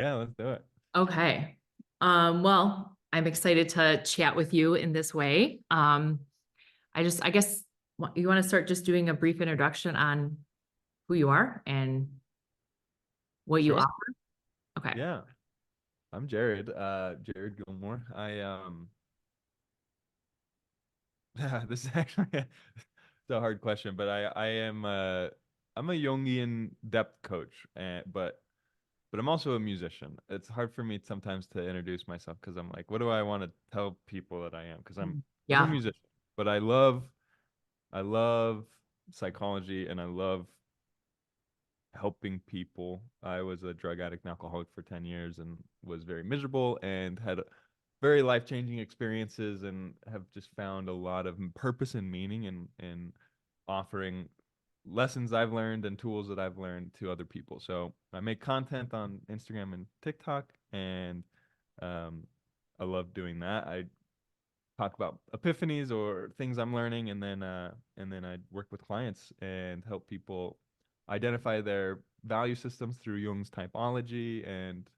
Yeah, let's do it. Okay. Well, I'm excited to chat with you in this way. I guess you want to start just doing a brief introduction on who you are and what you Sure. offer. Okay. Yeah. I'm Jared, Jared Gilmore. This is actually it's a hard question, but I'm a Jungian depth coach, but I'm also a musician. It's hard for me sometimes to introduce myself because I'm like, what do I want to tell people that I am? Because I'm a Yeah. musician, but I love psychology and I love helping people. I was a drug addict and alcoholic for 10 years and was very miserable and had very life-changing experiences and have just found a lot of purpose and meaning in offering lessons I've learned and tools that I've learned to other people. So I make content on Instagram and TikTok, and um, I love doing that. I talk about epiphanies or things I'm learning, and then I work with clients and help people identify their value systems through Jung's typology and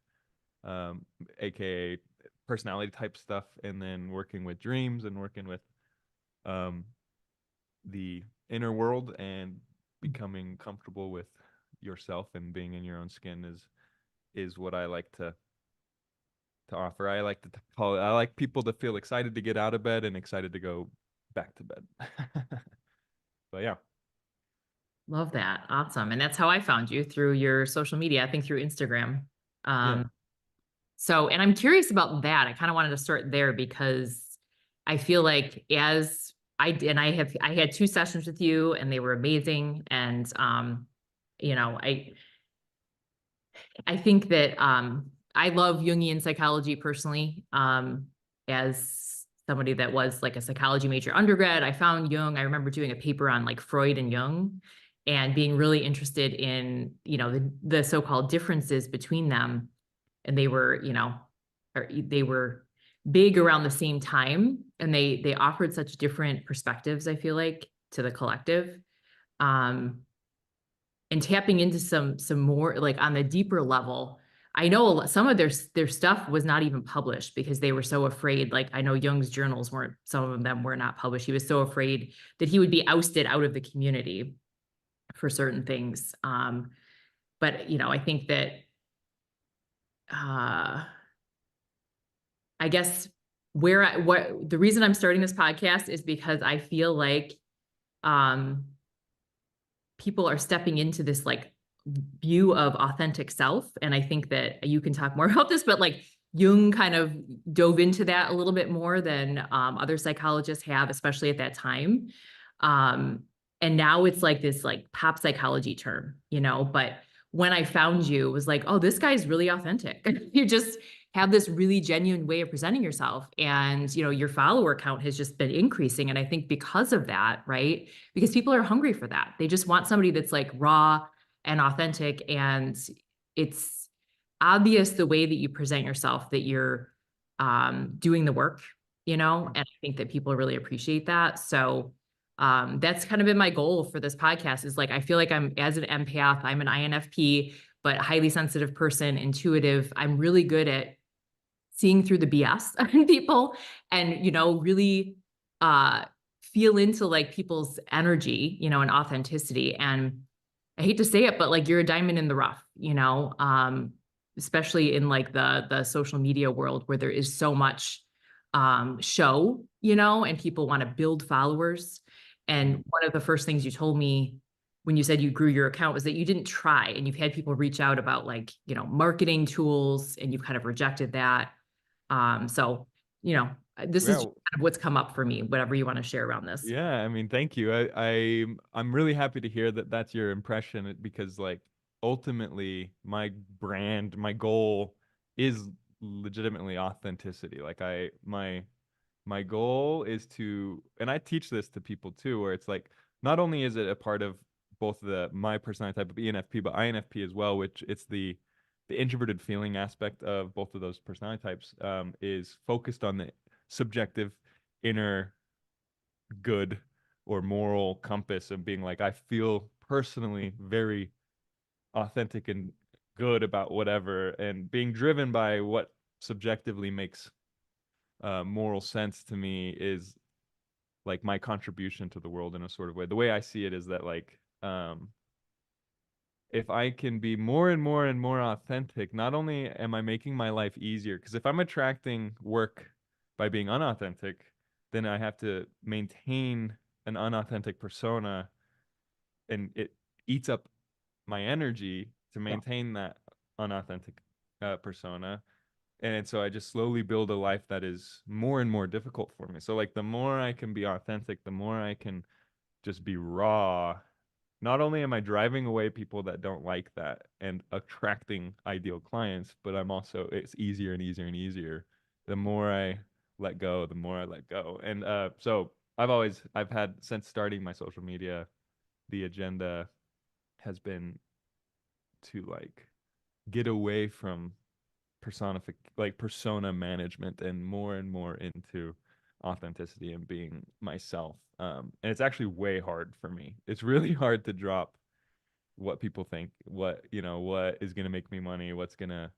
um, aka personality type stuff, and then working with dreams and working with um, the inner world and becoming comfortable with yourself and being in your own skin is what I like to offer. I like to call it. I like people to feel excited to get out of bed and excited to go back to bed. But yeah, Love that. Awesome. And that's how I found you through your social media, I think through Instagram. yeah, Um, and I'm curious about that. I kind of wanted to start there because I feel like as I did, and I had two sessions with you and they were amazing. And you know, I think that I love Jungian psychology personally. As somebody that was like a psychology major undergrad, I found Jung. I remember doing a paper on like Freud and Jung and being really interested in, the so-called differences between them. And they were, or they were big around the same time. And they offered such different perspectives, I feel like, to the collective. Um, and tapping into some more like on the deeper level. I know some of their stuff was not even published because they were so afraid. Like I know Jung's journals weren't, some of them were not published. He was so afraid that he would be ousted out of the community for certain things. But I think that uh I guess what the reason I'm starting this podcast is because I feel like um people are stepping into this like view of authentic self. And I think that you can talk more about this, but like Jung kind of dove into that a little bit more than other psychologists have, especially at that time. Um, and now it's like this like pop psychology term, but when I found you, it was like, oh, this guy's really authentic. You just have this really genuine way of presenting yourself. And, your follower count has just been increasing. And I think because of that, right? Because people are hungry for that. They just want somebody that's like raw and authentic. And it's obvious the way that you present yourself that you're doing the work, and I think that people really appreciate that. So that's kind of been my goal for this podcast is like, I feel like I'm as an empath, I'm an INFP, but highly sensitive person, intuitive. I'm really good at seeing through the BS in people and, really uh, feel into like people's energy, and authenticity. And I hate to say it, but like you're a diamond in the rough, especially in like the social media world where there is so much show, and people want to build followers. And one of the first things you told me when you said you grew your account was that you didn't try and you've had people reach out about like, marketing tools and you've kind of rejected that. So, this is yeah, just kind of what's come up for me, whatever you want to share around this. yeah. I mean, thank you. I'm really happy to hear that that's your impression because like ultimately my brand, my goal is legitimately authenticity. Like my goal is to, and I teach this to people too, where it's like not only is it a part of both the my personality type of ENFP, but INFP as well, which it's the introverted feeling aspect of both of those personality types is focused on the subjective inner good or moral compass of being like I feel personally very authentic and good about whatever and being driven by what subjectively makes moral sense to me is like my contribution to the world in a sort of way. The way I see it is that like if I can be more and more and more authentic, not only am I making my life easier, because if I'm attracting work by being unauthentic, then I have to maintain an unauthentic persona and it eats up my energy to Yeah. maintain that unauthentic persona. And so I just slowly build a life that is more and more difficult for me. So like the more I can be authentic, the more I can just be raw. Not only am I driving away people that don't like that and attracting ideal clients, but I'm also it's easier and easier and easier. The more I let go, the more I let go. And so I've had since starting my social media, the agenda has been to like get away from persona management and more into authenticity and being myself. And it's actually way hard for me. It's really hard to drop what people think, what is going to make me money, what's going to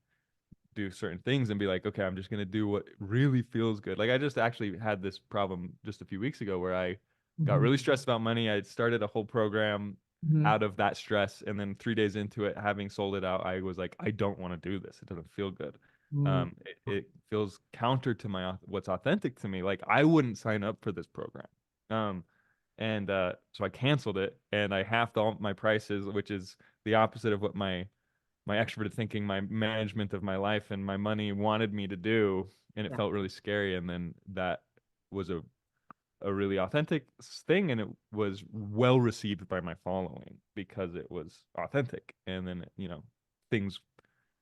do certain things and be like, okay, I'm just going to do what really feels good. Like I just actually had this problem just a few weeks ago where I got Mhm. really stressed about money. I started a whole program Mhm. out of that stress. And then 3 days into it, having sold it out, I was like, I don't want to do this. It doesn't feel good. Mm. It feels counter to my what's authentic to me. Like I wouldn't sign up for this program. Um, and so I canceled it and I halved all my prices, which is the opposite of what my extroverted thinking, my management of my life and my money wanted me to do, and it Yeah. felt really scary. And then that was a really authentic thing, and it was well received by my following because it was authentic. And then things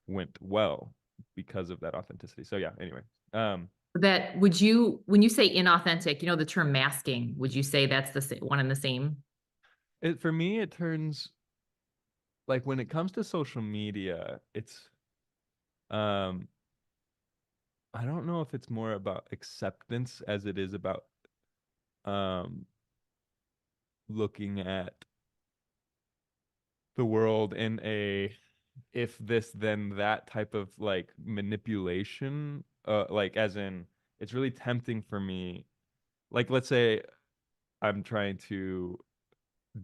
went well because of that authenticity. So yeah. Anyway, um, That would you, when you say inauthentic, the term masking, would you say that's the one and the same? it for me it turns like when it comes to social media, it's um I don't know if it's more about acceptance as it is about um looking at the world in a if this then that type of like manipulation, like as in it's really tempting for me, like let's say I'm trying to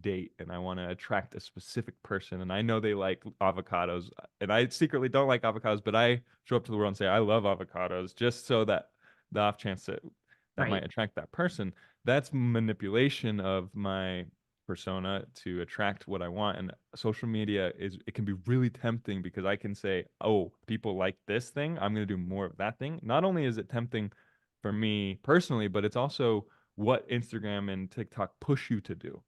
date and I want to attract a specific person and I know they like avocados and I secretly don't like avocados, but I show up to the world and say I love avocados just so that the off chance that that Right. might attract that person. That's manipulation of my persona to attract what I want. And social media is it can be really tempting because I can say, "Oh, people like this thing. I'm going to do more of that thing." Not only is it tempting for me personally, but it's also what Instagram and TikTok push you to do.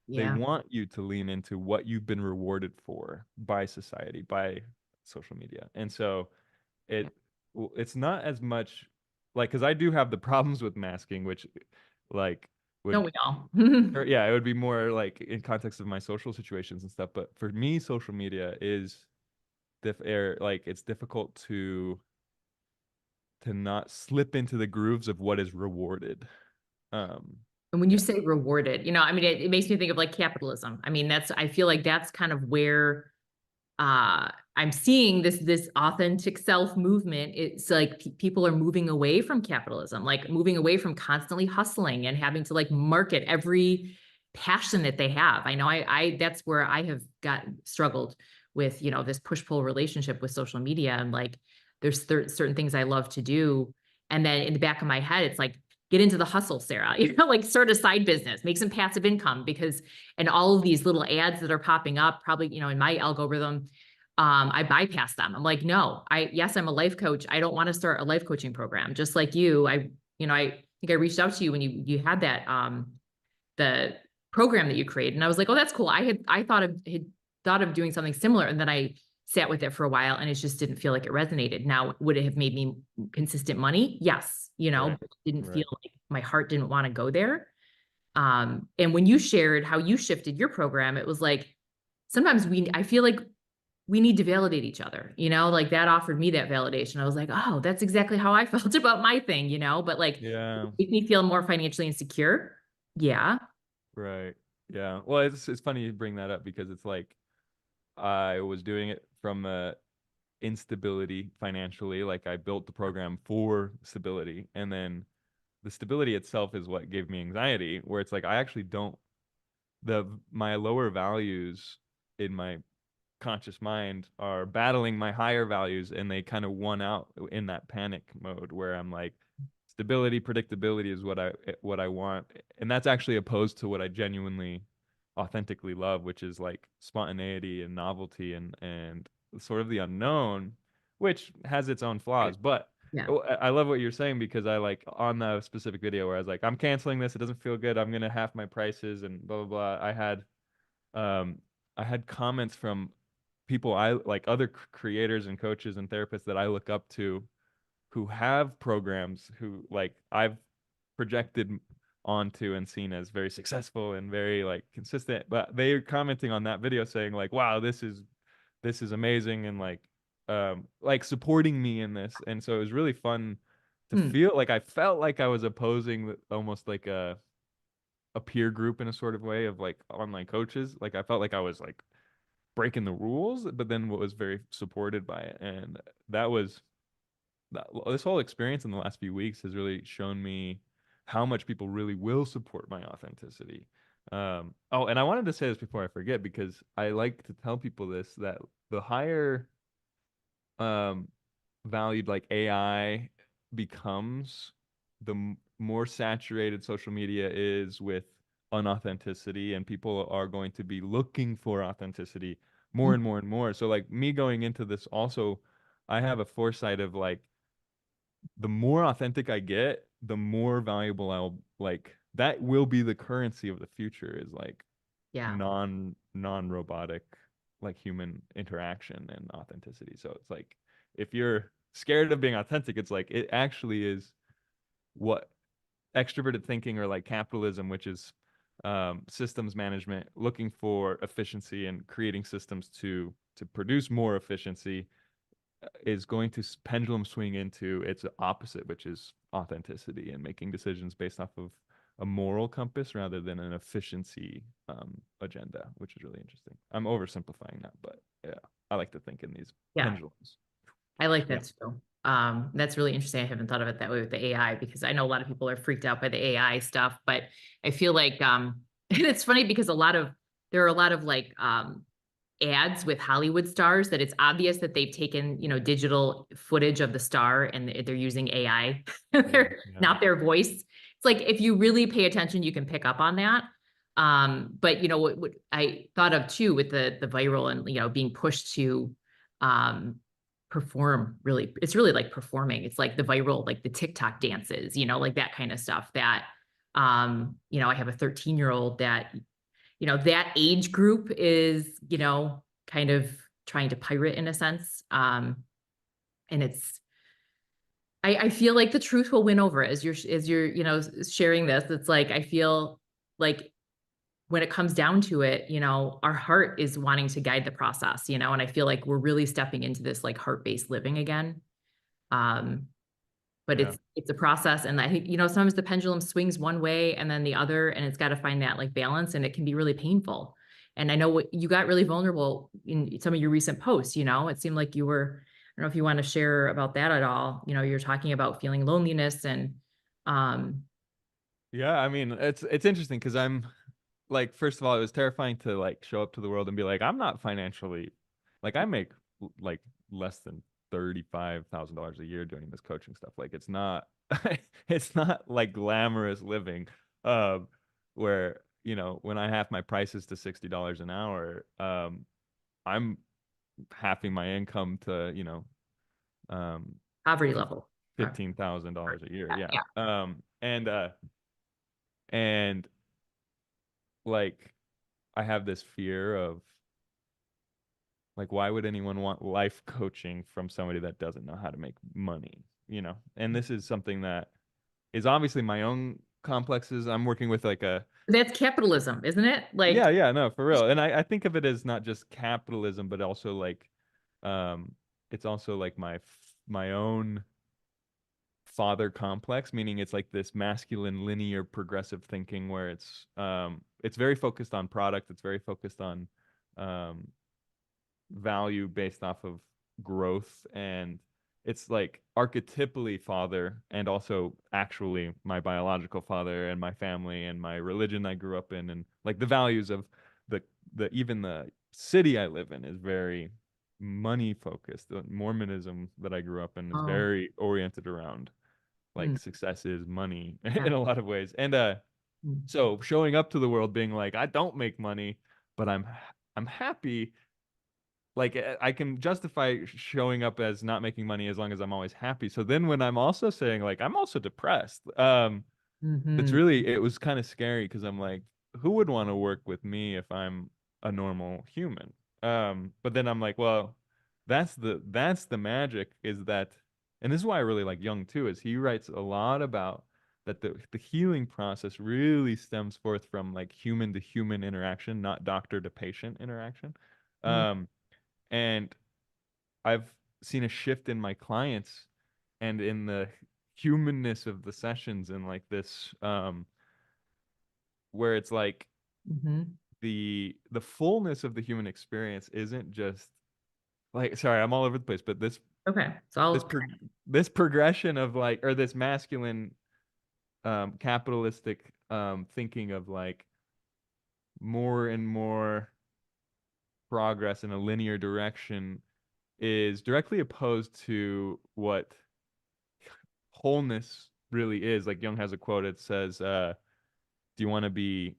They Yeah. want you to lean into what you've been rewarded for by society, by social media. And so Yeah. it's not as much like because I do have the problems with masking, which like Don't would we all? or, yeah, it would be more like in context of my social situations and stuff. But for me, social media is like it's difficult to not slip into the grooves of what is rewarded. Um, And when you yeah, say rewarded, it makes me think of like capitalism. I mean, I feel like that's kind of where I'm seeing this authentic self movement. It's like people are moving away from capitalism, like moving away from constantly hustling and having to like market every passion that they have. I know I that's where I have got struggled with, this push-pull relationship with social media. And like there's certain things I love to do. And then in the back of my head, it's like, get into the hustle, Sarah, like start a side business, make some passive income because, and all of these little ads that are popping up, probably, in my algorithm, I bypass them. I'm like, no, yes, I'm a life coach. I don't want to start a life coaching program. Just like you, I think I reached out to you when you had that, the program that you created. And I was like, oh, that's cool. I had thought of doing something similar. And then I sat with it for a while and it just didn't feel like it resonated. Now, would it have made me consistent money? Yes, right, but it didn't feel right. like my heart didn't want to go there. And when you shared how you shifted your program, it was like sometimes I feel like we need to validate each other, like that offered me that validation. I was like, oh, that's exactly how I felt about my thing, but like Yeah, make me feel more financially insecure. Yeah. right. Yeah. Well, it's funny you bring that up because it's like I was doing it from instability financially. Like I built the program for stability, and then the stability itself is what gave me anxiety, where it's like I actually don't the my lower values in my conscious mind are battling my higher values, and they kind of won out in that panic mode where I'm like, stability, predictability is what I want, and that's actually opposed to what I genuinely authentically love, which is like spontaneity and novelty and sort of the unknown, which has its own Right. flaws. But Yeah. I love what you're saying, because I like on the specific video where I was like, I'm canceling this, it doesn't feel good, I'm gonna half my prices and blah blah blah. Um I had comments from people I like, other creators and coaches and therapists that I look up to, who have programs, who like I've projected onto and seen as very successful and very like consistent, but they're commenting on that video saying like, wow, this is amazing, and like supporting me in this. And so it was really fun to Hmm. feel like I felt like I was opposing almost like a peer group in a sort of way of like online coaches. Like I felt like I was like breaking the rules, but then what was very supported by it. And that was this whole experience in the last few weeks has really shown me how much people really will support my authenticity. Oh, and I wanted to say this before I forget, because I like to tell people this, that the higher um, valued like AI becomes, the more saturated social media is with unauthenticity, and people are going to be looking for authenticity more and more and more. So like me going into this also, I have a foresight of like, the more authentic I get, the more valuable I'll like, that will be the currency of the future, is like Yeah. non-robotic, like human interaction and authenticity. So it's like, if you're scared of being authentic, it's like it actually is what extroverted thinking, or like capitalism, which is systems management, looking for efficiency and creating systems to produce more efficiency, is going to pendulum swing into its opposite, which is authenticity and making decisions based off of a moral compass rather than an efficiency agenda, which is really interesting. I'm oversimplifying that, but yeah, I like to think in these Yeah. pendulums. I like Yeah. that too. That's really interesting. I haven't thought of it that way with the AI, because I know a lot of people are freaked out by the AI stuff, but I feel like and it's funny because there are a lot of like ads with Hollywood stars that it's obvious that they've taken, digital footage of the star and they're using AI. Yeah. They're Yeah. not their voice. It's like if you really pay attention, you can pick up on that. But what I thought of too with the viral and being pushed to um perform, really, it's really like performing. It's like the viral, like the TikTok dances, like that kind of stuff that I have a 13-year-old that that age group is, kind of trying to pirate in a sense. And I feel like the truth will win over as you're, sharing this. It's like, I feel like when it comes down to it, our heart is wanting to guide the process, and I feel like we're really stepping into this like heart-based living again. Um, but Yeah. it's a process, and I think, sometimes the pendulum swings one way and then the other, and it's got to find that like balance, and it can be really painful. And I know what you got really vulnerable in some of your recent posts. It seemed like you were, I don't know if you want to share about that at all. You're talking about feeling loneliness and um Yeah, I mean, it's interesting because I'm like, first of all, it was terrifying to like show up to the world and be like, I'm not financially, like I make like less than $35,000 a year doing this coaching stuff. Like it's not it's not like glamorous living. Um where, when I half my prices to $60 an hour, I'm halving my income to, um poverty fif- level. Or- $15,000 a year. Yeah. yeah. And like I have this fear of like, why would anyone want life coaching from somebody that doesn't know how to make money? And this is something that is obviously my own complexes. I'm working with like a, That's capitalism, isn't it? yeah, Like, yeah, no, for real. And I think of it as not just capitalism, but also like, um, it's also like my own father complex, meaning it's like this masculine linear progressive thinking where it's very focused on product, it's very focused on um value based off of growth, and it's like archetypally father and also actually my biological father and my family and my religion I grew up in, and like the values of the even the city I live in is very money focused. The Mormonism that I grew up in is Oh, very oriented around mm, like success is money yeah. in a lot of ways. And Mm, so showing up to the world being like, I don't make money, but I'm happy. Like I can justify showing up as not making money as long as I'm always happy. So then when I'm also saying like I'm also depressed, mhm, it was kind of scary because I'm like, who would want to work with me if I'm a normal human? But then I'm like, well, that's the magic is that, and this is why I really like Jung too, is he writes a lot about that the healing process really stems forth from like human to human interaction, not doctor to patient interaction. mm, Um, and I've seen a shift in my clients and in the humanness of the sessions and like this where it's like mhm. the fullness of the human experience isn't just like, sorry, I'm all over the place, but Okay, so this I'll. pro- this progression of like, or this masculine capitalistic thinking of like more and more progress in a linear direction is directly opposed to what wholeness really is. Like Jung has a quote, it says, do you want to be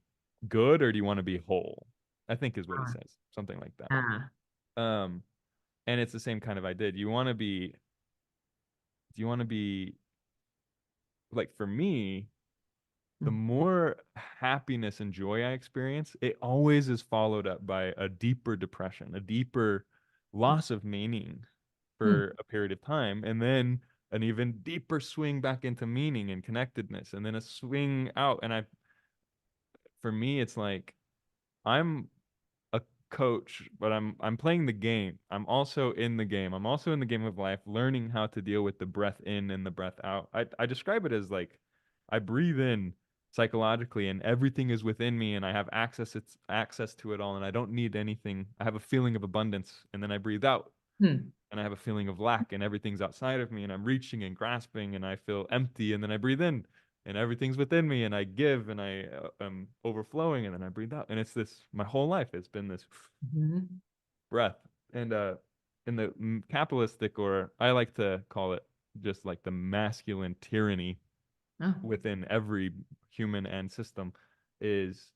good or do you want to be whole? I think is what he says, something like Ah, that. And it's the same kind of idea. Do you want to be like, for me, the mm, more happiness and joy I experience, it always is followed up by a deeper depression, a deeper loss of meaning mm, for a period of time, and then an even deeper swing back into meaning and connectedness, and then a swing out. And for me, it's like I'm a coach, but I'm playing the game. I'm also in the game. I'm also in the game of life, learning how to deal with the breath in and the breath out. I describe it as like I breathe in psychologically and everything is within me and I have access to it all and I don't need anything. I have a feeling of abundance and then I breathe out mm, and I have a feeling of lack and everything's outside of me and I'm reaching and grasping and I feel empty and then I breathe in and everything's within me and I give and I am overflowing and then I breathe out and it's this my whole life it's been this mhm. breath and in the capitalistic, or I like to call it just like the masculine tyranny Oh, within every human and system is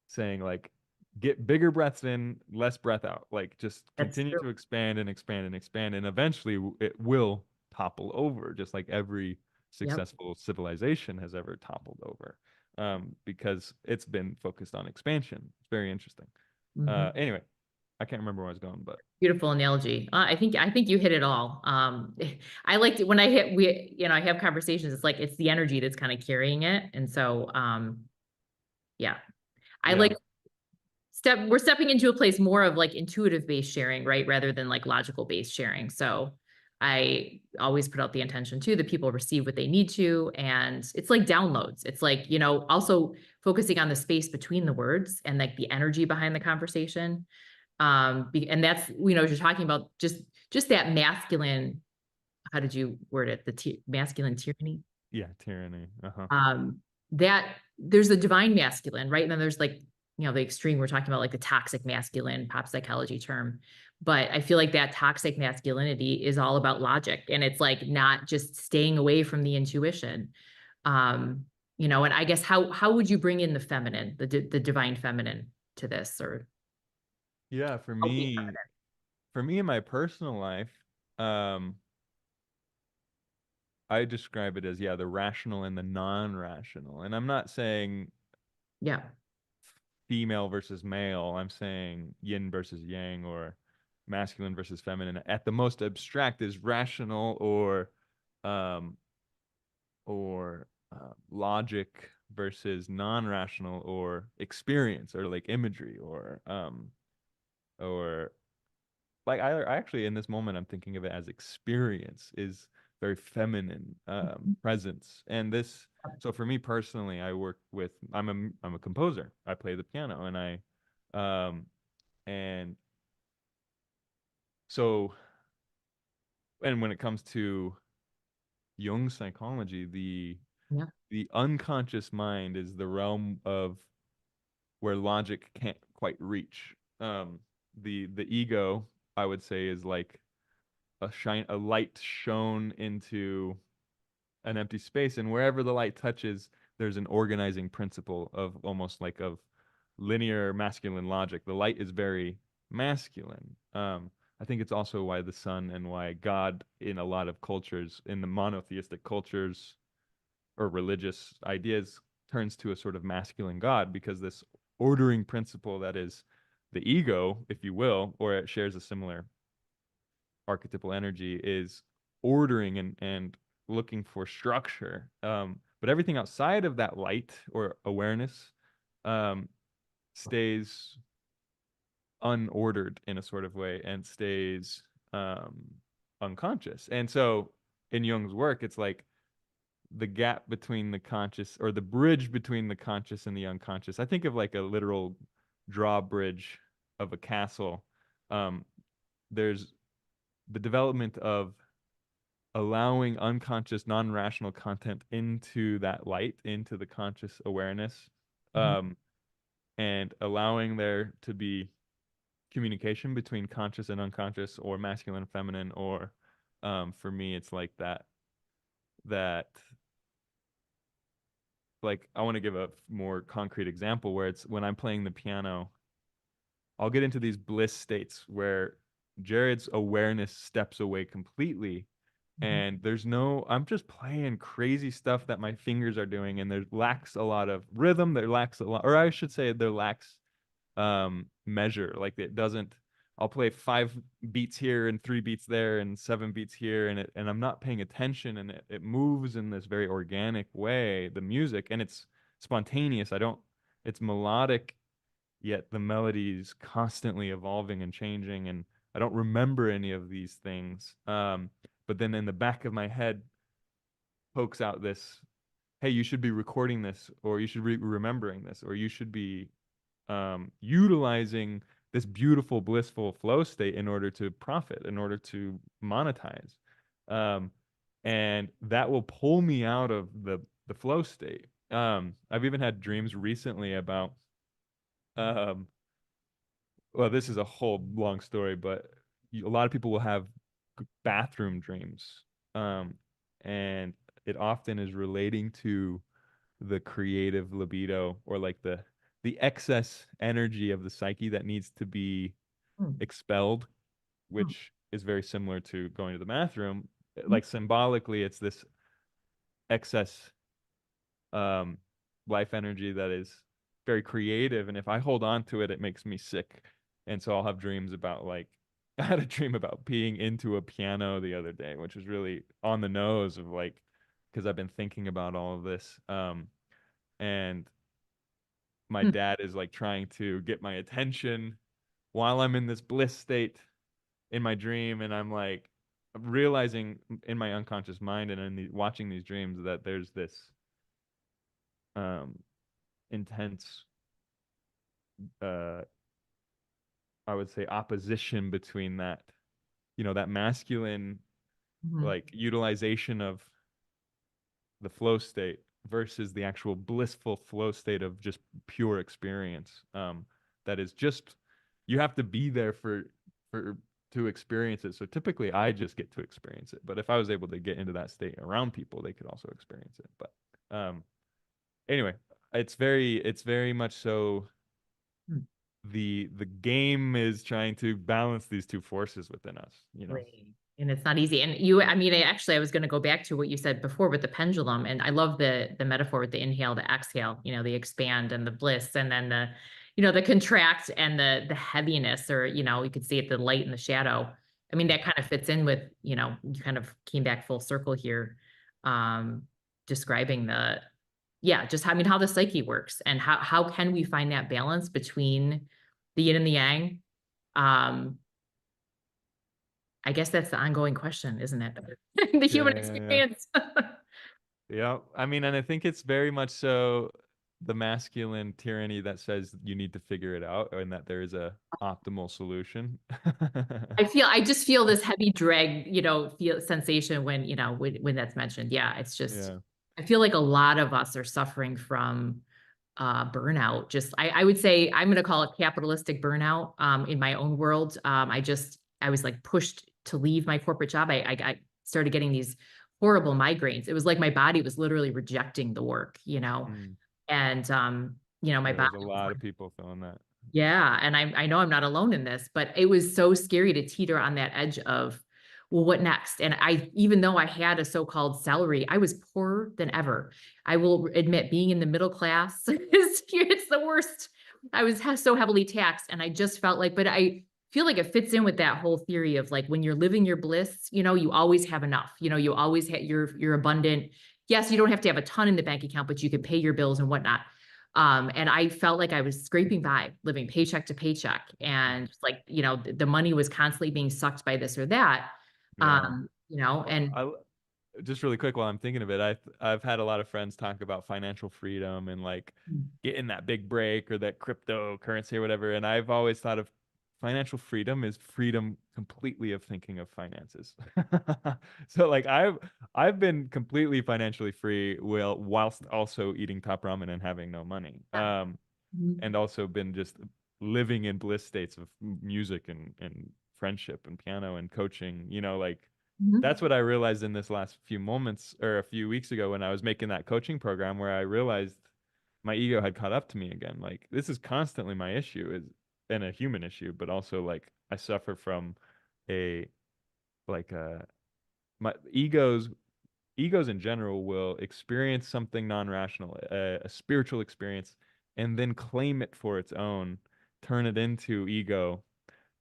saying like get bigger breaths in, less breath out. Like just that's continue true. to expand and expand and expand, and eventually it will topple over, just like every Yep. successful civilization has ever toppled over, because it's been focused on expansion. It's very interesting. Mhm. Anyway, I can't remember where I was going, but Beautiful analogy. I think you hit it all. I liked it when I hit I have conversations. It's like it's the energy that's kind of carrying it, and so yeah, I yeah, like we're stepping into a place more of like intuitive based sharing, right? Rather than like logical based sharing. So I always put out the intention too that people receive what they need to. And it's like downloads. It's like, also focusing on the space between the words and like the energy behind the conversation. And that's, you're talking about just that masculine, how did you word it? The masculine tyranny. yeah, tyranny. Uh-huh. um that there's the divine masculine, right? And then there's like, the extreme, we're talking about like the toxic masculine pop psychology term. But I feel like that toxic masculinity is all about logic, and it's like not just staying away from the intuition. um and I guess how would you bring in the feminine, the divine feminine to this, or Yeah, healthy feminine? for me in my personal life, um, I describe it as, yeah, the rational and the non-rational. And I'm not saying Yeah. female versus male. I'm saying yin versus yang or masculine versus feminine. At the most abstract is rational um logic versus non-rational or experience or like imagery or like I actually in this moment I'm thinking of it as experience is very feminine presence. And this, so for me personally, I'm a composer. I play the piano and I um and So, and when it comes to Jung's psychology, Yeah. the unconscious mind is the realm of where logic can't quite reach. The ego, I would say, is like a light shown into an empty space, and wherever the light touches, there's an organizing principle of almost like of linear masculine logic. The light is very masculine. I think it's also why the sun and why God in a lot of cultures, in the monotheistic cultures or religious ideas, turns to a sort of masculine God, because this ordering principle that is the ego, if you will, or it shares a similar archetypal energy, is ordering and looking for structure. But everything outside of that light or awareness um, stays unordered in a sort of way and stays um, unconscious. And so in Jung's work, it's like the gap between the conscious, or the bridge between the conscious and the unconscious. I think of like a literal drawbridge of a castle. Um, there's the development of allowing unconscious, non-rational content into that light, into the conscious awareness, Mhm. um, and allowing there to be communication between conscious and unconscious, or masculine and feminine, or for me, it's like that like I want to give a more concrete example where it's when I'm playing the piano, I'll get into these bliss states where Jared's awareness steps away completely, Mhm. and I'm just playing crazy stuff that my fingers are doing, and there lacks a lot of rhythm, there lacks a lot, or I should say there lacks measure. Like it doesn't, I'll play 5 beats here and 3 beats there and 7 beats here, and I'm not paying attention, and it moves in this very organic way, the music, and it's spontaneous. I don't It's melodic, yet the melody's constantly evolving and changing, and I don't remember any of these things. But then in the back of my head pokes out this, hey, you should be recording this, or you should be remembering this, or you should be utilizing this beautiful, blissful flow state in order to profit, in order to monetize. Um, and that will pull me out of the flow state. I've even had dreams recently about, um, well, this is a whole long story, but a lot of people will have bathroom dreams. Um, and it often is relating to the creative libido, or like the excess energy of the psyche that needs to be Mm. expelled, Mm. which is very similar to going to the bathroom. Mm. Like symbolically, it's this excess um, life energy that is very creative, and if I hold on to it, it makes me sick. And so I'll have dreams about like I had a dream about peeing into a piano the other day, which was really on the nose of like, because I've been thinking about all of this. And my Mm. dad is like trying to get my attention while I'm in this bliss state in my dream, and I'm like realizing in my unconscious mind and watching these dreams that there's this um intense uh I would say opposition between that, that masculine Mhm. like utilization of the flow state versus the actual blissful flow state of just pure experience. That is just, you have to be there for to experience it. So typically I just get to experience it. But if I was able to get into that state around people, they could also experience it. But anyway, it's very much so Mm. the game is trying to balance these two forces within us. Right. And it's not easy. And you, I mean, I was going to go back to what you said before with the pendulum. And I love the metaphor with the inhale, the exhale, the expand and the bliss, and then the contract and the heaviness, or, you could see it, the light and the shadow. I mean, that kind of fits in with, you kind of came back full circle here, um, describing yeah, just, I mean, how the psyche works, and how can we find that balance between the yin and the yang? Um, I guess that's the ongoing question, isn't it? The Yeah, human yeah, yeah. experience. Yeah, I mean, and I think it's very much so the masculine tyranny that says you need to figure it out and that there is a optimal solution. I just feel this heavy drag, feel sensation when, when that's mentioned. Yeah, it's just, Yeah. I feel like a lot of us are suffering from burnout. Just, I would say I'm going to call it capitalistic burnout in my own world. I was like pushed to leave my corporate job. I started getting these horrible migraines. It was like my body was literally rejecting the work, Mm. and, my Yeah, body there's a was lot like, of people feeling that. yeah, and I know I'm not alone in this, but it was so scary to teeter on that edge of, well, what next? And even though I had a so-called salary, I was poorer than ever. I will admit, being in the middle class it's the worst. I was so heavily taxed, and I just felt like, but I feel like it fits in with that whole theory of like when you're living your bliss, you always have enough. You always have you're abundant. Yes, you don't have to have a ton in the bank account, but you can pay your bills and whatnot. And I felt like I was scraping by, living paycheck to paycheck. And like, the money was constantly being sucked by this or that. Yeah. Well, And just really quick while I'm thinking of it, I've had a lot of friends talk about financial freedom and like getting that big break or that cryptocurrency or whatever. And I've always thought of financial freedom is freedom completely of thinking of finances. So like I've been completely financially free whilst also eating top ramen and having no money. Mhm. And also been just living in bliss states of music and friendship and piano and coaching, like Mhm. that's what I realized in this last few moments or a few weeks ago when I was making that coaching program where I realized my ego had caught up to me again. Like this is constantly my issue is and a human issue, but also like I suffer from a like my egos in general will experience something non-rational, a spiritual experience, and then claim it for its own, turn it into ego.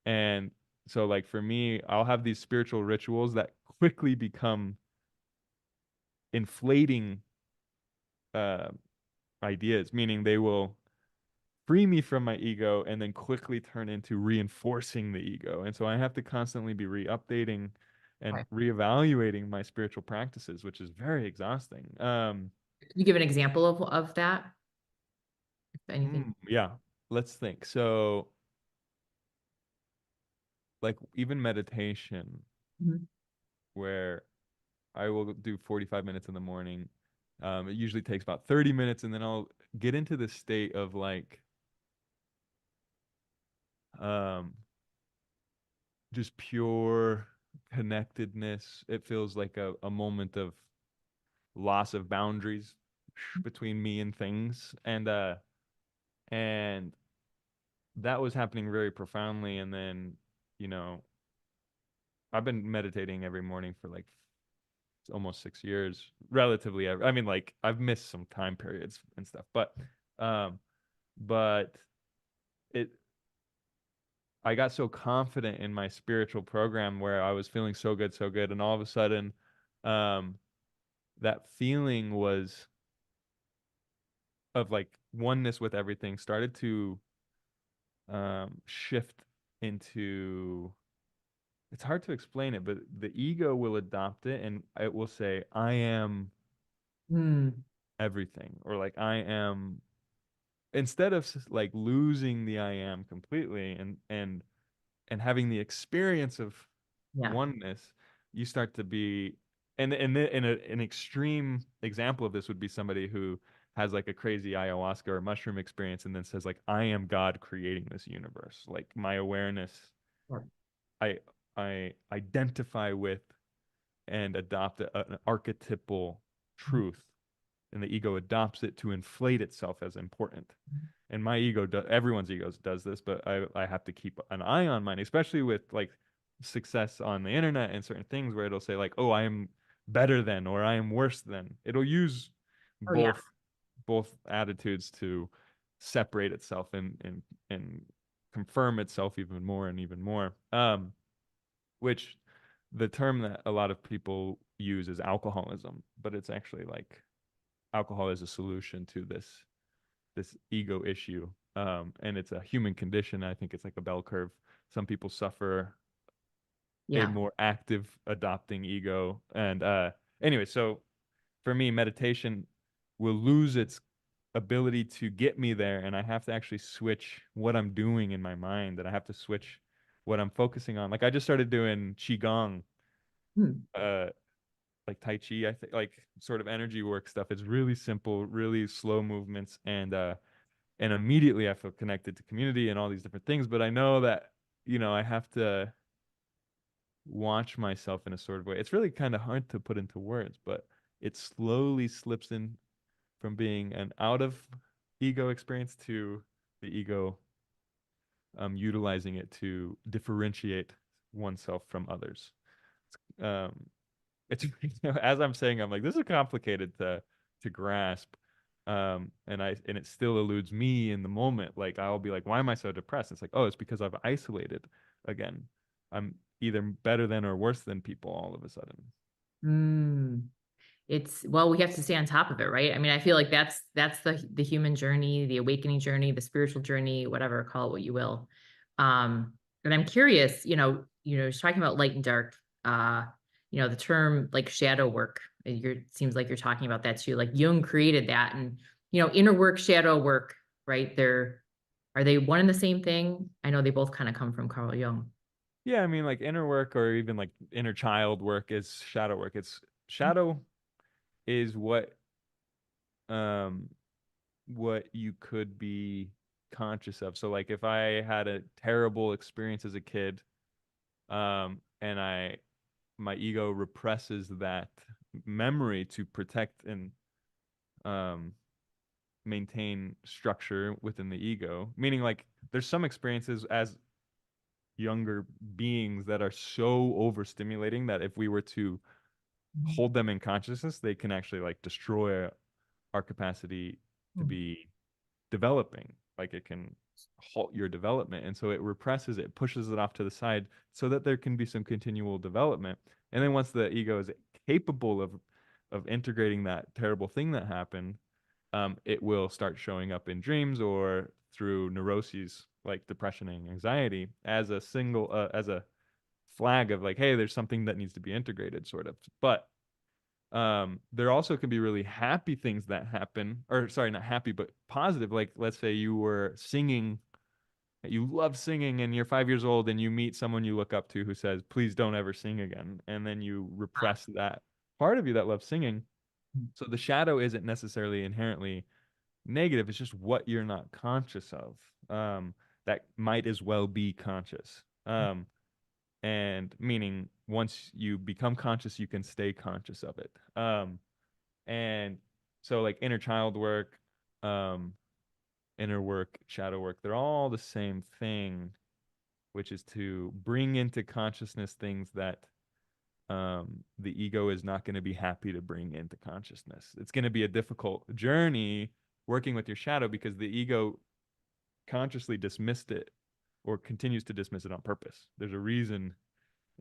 And so, like for me, I'll have these spiritual rituals that quickly become inflating uh, ideas, meaning they will free me from my ego and then quickly turn into reinforcing the ego. And so I have to constantly be re-updating and Okay. reevaluating my spiritual practices, which is very exhausting. Can you give an example of that? If anything. Yeah, let's think. So, like even meditation, Mhm. where I will do 45 minutes in the morning. It usually takes about 30 minutes, and then I'll get into the state of like um, just pure connectedness. It feels like a moment of loss of boundaries between me and things, and that was happening very profoundly. And then, you know, I've been meditating every morning for like almost 6 years, relatively. I mean, like I've missed some time periods and stuff, um, but it I got so confident in my spiritual program where I was feeling so good, and all of a sudden, um, that feeling was of like oneness with everything started to shift into. It's hard to explain it, but the ego will adopt it and it will say, "I am Mm, everything," or like, "I am," instead of like losing the I am completely and having the experience of yeah. oneness, you start to be an extreme example of this would be somebody who has like a crazy ayahuasca or mushroom experience and then says like I am God creating this universe. Like my awareness, Yeah. I I identify with and adopt an archetypal truth, and the ego adopts it to inflate itself as important. And my ego everyone's egos does this, but I have to keep an eye on mine, especially with like success on the internet and certain things where it'll say like, oh, I am better than or I am worse than. It'll use Oh yeah. both attitudes to separate itself and confirm itself even more and even more. Which the term that a lot of people use is alcoholism, but it's actually like alcohol is a solution to this ego issue. And it's a human condition. I think it's like a bell curve. Some people suffer a Yeah. more active adopting ego. And anyway, so for me, meditation will lose its ability to get me there, and I have to actually switch what I'm doing in my mind, and I have to switch what I'm focusing on. Like I just started doing qigong, Hmm. uh like tai chi, I think, like sort of energy work stuff. It's really simple, really slow movements, and immediately I feel connected to community and all these different things, but I know that I have to watch myself in a sort of way. It's really kind of hard to put into words, but it slowly slips in from being an out of ego experience to the ego utilizing it to differentiate oneself from others. Um, it's as I'm saying, I'm like, this is complicated to grasp. And it still eludes me in the moment. Like I'll be like, why am I so depressed? It's like, oh, it's because I've isolated again. I'm either better than or worse than people all of a sudden. Mm. It's well, we have to stay on top of it, right? I mean, I feel like that's the human journey, the awakening journey, the spiritual journey, whatever, call it what you will. And I'm curious, just talking about light and dark, the term like shadow work, seems like you're talking about that too. Like Jung created that and inner work, shadow work, right? Are they one and the same thing? I know they both kind of come from Carl Jung. Yeah, I mean, like inner work or even like inner child work is shadow work. It's shadow is um what you could be conscious of. So like if I had a terrible experience as a kid, and my ego represses that memory to protect and um maintain structure within the ego, meaning like there's some experiences as younger beings that are so overstimulating that if we were to hold them in consciousness, they can actually like destroy our capacity to Mm. be developing. Like it can halt your development. And so it represses it, pushes it off to the side so that there can be some continual development. And then once the ego is capable of integrating that terrible thing that happened, it will start showing up in dreams or through neuroses like depression and anxiety as a flag of like, hey, there's something that needs to be integrated, sort of. But there also can be really happy things that happen, or sorry, not happy, but positive. Like, let's say you were singing, you love singing, and you're 5 years old, and you meet someone you look up to who says, please don't ever sing again. And then you repress that part of you that loves singing. So the shadow isn't necessarily inherently negative. It's just what you're not conscious of. That might as well be conscious. And meaning once you become conscious, you can stay conscious of it. And so like inner child work, um, inner work, shadow work, they're all the same thing, which is to bring into consciousness things that the ego is not going to be happy to bring into consciousness. It's going to be a difficult journey working with your shadow because the ego consciously dismissed it or continues to dismiss it on purpose. There's a reason.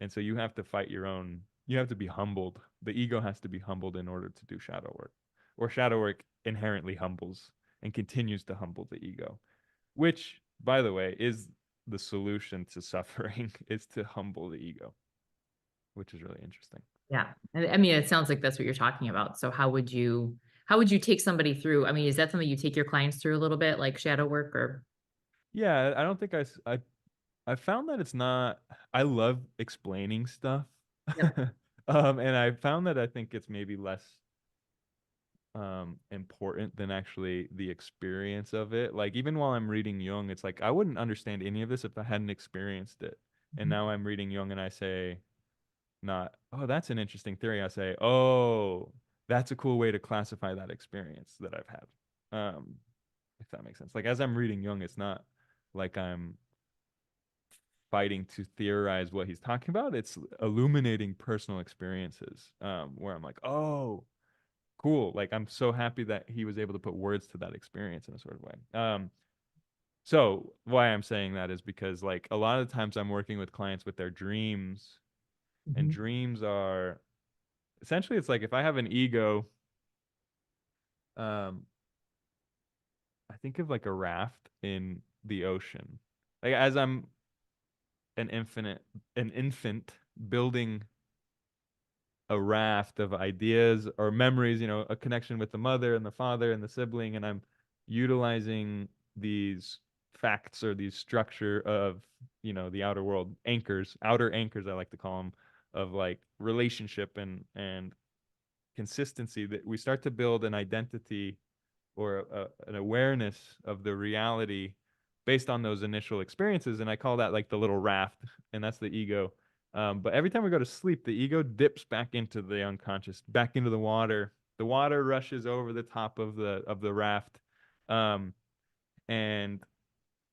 And so you have to fight your own, you have to be humbled. The ego has to be humbled in order to do shadow work. Or shadow work inherently humbles and continues to humble the ego, which, by the way, is the solution to suffering is to humble the ego, which is really interesting. Yeah. I mean, it sounds like that's what you're talking about. So how would you take somebody through? I mean, is that something you take your clients through a little bit, like shadow work or? Yeah, I don't think I found that it's not, I love explaining stuff. Yep. And I found that I think it's maybe less important than actually the experience of it. Like even while I'm reading Jung, it's like I wouldn't understand any of this if I hadn't experienced it. And Mhm. now I'm reading Jung and I say not, oh, that's an interesting theory. I say, oh, that's a cool way to classify that experience that I've had. If that makes sense. Like as I'm reading Jung, it's not like I'm fighting to theorize what he's talking about. It's illuminating personal experiences, where I'm like, oh, cool. Like I'm so happy that he was able to put words to that experience in a sort of way. So why I'm saying that is because like a lot of the times I'm working with clients with their dreams, and Mhm. dreams are essentially it's like if I have an ego, um, I think of like a raft in the ocean. Like as I'm an infant building a raft of ideas or memories, a connection with the mother and the father and the sibling, and I'm utilizing these facts or these structure of, the outer world anchors, outer anchors, I like to call them, of like relationship and consistency, that we start to build an identity or an awareness of the reality based on those initial experiences. And I call that like the little raft, and that's the ego. But every time we go to sleep, the ego dips back into the unconscious, back into the water. The water rushes over the top of the raft, um, and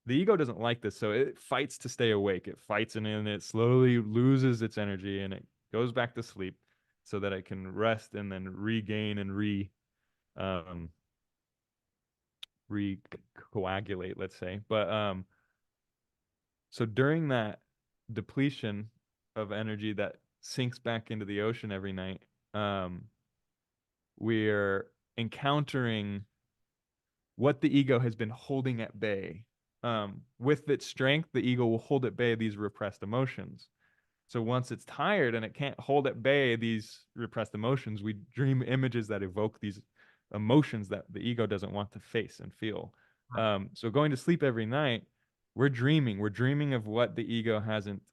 the ego doesn't like this, so it fights to stay awake. It fights, and then it slowly loses its energy, and it goes back to sleep, so that it can rest and then regain and um, recoagulate, let's say. But so during that depletion of energy that sinks back into the ocean every night, um, we're encountering what the ego has been holding at bay. With its strength, the ego will hold at bay these repressed emotions. So once it's tired and it can't hold at bay these repressed emotions, we dream images that evoke these emotions that the ego doesn't want to face and feel. So going to sleep every night, we're dreaming. We're dreaming of what the ego hasn't